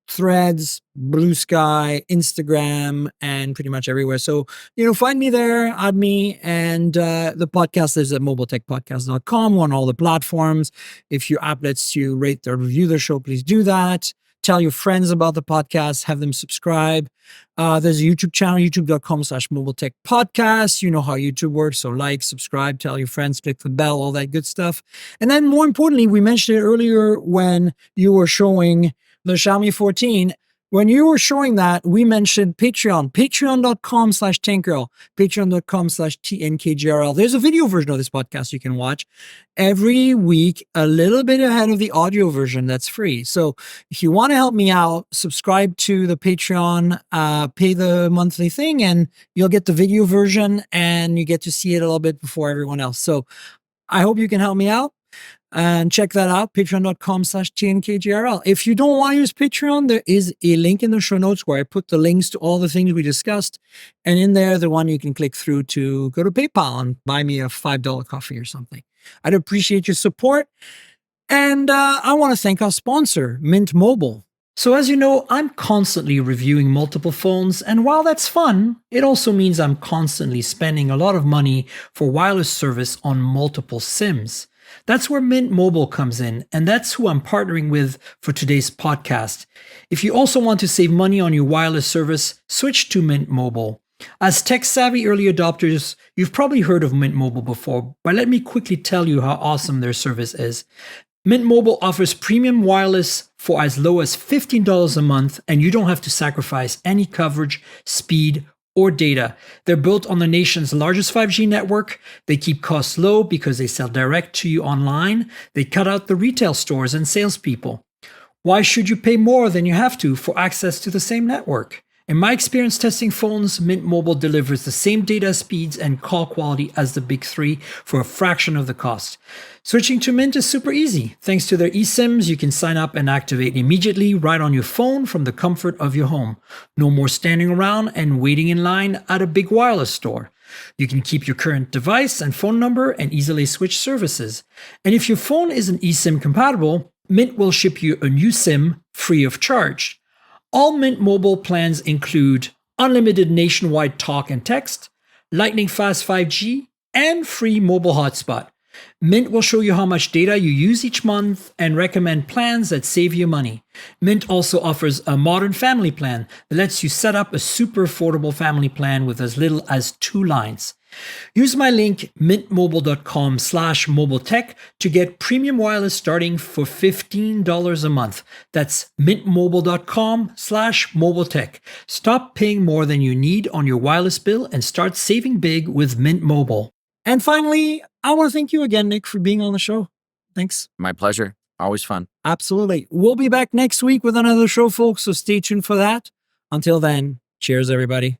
Threads, Blue Sky, Instagram, and pretty much everywhere. So, you know, find me there, add me, and the podcast is at mobiletechpodcast.com on all the platforms. If your app lets you rate or review the show, please do that. Tell your friends about the podcast, have them subscribe. There's a YouTube channel, youtube.com/mobiletechpodcast. You know how YouTube works. So like, subscribe, tell your friends, click the bell, all that good stuff. And then more importantly, we mentioned it earlier when you were showing the Xiaomi 14. When you were showing that, we mentioned Patreon, patreon.com/Tankerl, patreon.com/TNKGRL. There's a video version of this podcast you can watch every week, a little bit ahead of the audio version that's free. So if you want to help me out, subscribe to the Patreon, pay the monthly thing, and you'll get the video version and you get to see it a little bit before everyone else. So I hope you can help me out. And check that out, patreon.com/TNKGRL. If you don't want to use Patreon, there is a link in the show notes where I put the links to all the things we discussed. And in there, the one you can click through to go to PayPal and buy me a $5 coffee or something. I'd appreciate your support. And I want to thank our sponsor, Mint Mobile. So as you know, I'm constantly reviewing multiple phones, and while that's fun, it also means I'm constantly spending a lot of money for wireless service on multiple SIMs. That's where Mint Mobile comes in, and that's who I'm partnering with for today's podcast. If you also want to save money on your wireless service, switch to Mint Mobile. As tech-savvy early adopters, you've probably heard of Mint Mobile before, but let me quickly tell you how awesome their service is. Mint Mobile offers premium wireless for as low as $15 a month, and you don't have to sacrifice any coverage, speed, or data. They're built on the nation's largest 5G network. They keep costs low because they sell direct to you online. They cut out the retail stores and salespeople. Why should you pay more than you have to for access to the same network? In my experience testing phones, Mint Mobile delivers the same data speeds and call quality as the big three for a fraction of the cost. Switching to Mint is super easy. Thanks to their eSIMs, you can sign up and activate immediately right on your phone from the comfort of your home. No more standing around and waiting in line at a big wireless store. You can keep your current device and phone number and easily switch services. And if your phone isn't eSIM compatible, Mint will ship you a new SIM free of charge. All Mint Mobile plans include unlimited nationwide talk and text, lightning fast 5G, and free mobile hotspot. Mint will show you how much data you use each month and recommend plans that save you money. Mint also offers a modern family plan that lets you set up a super affordable family plan with as little as 2 lines. Use my link mintmobile.com/mobiletech to get premium wireless starting for $15 a month. That's mintmobile.com/mobiletech. Stop paying more than you need on your wireless bill and start saving big with Mint Mobile. And finally, I want to thank you again, Nick, for being on the show. Thanks. My pleasure. Always fun. Absolutely. We'll be back next week with another show, folks, so stay tuned for that. Until then, cheers, everybody.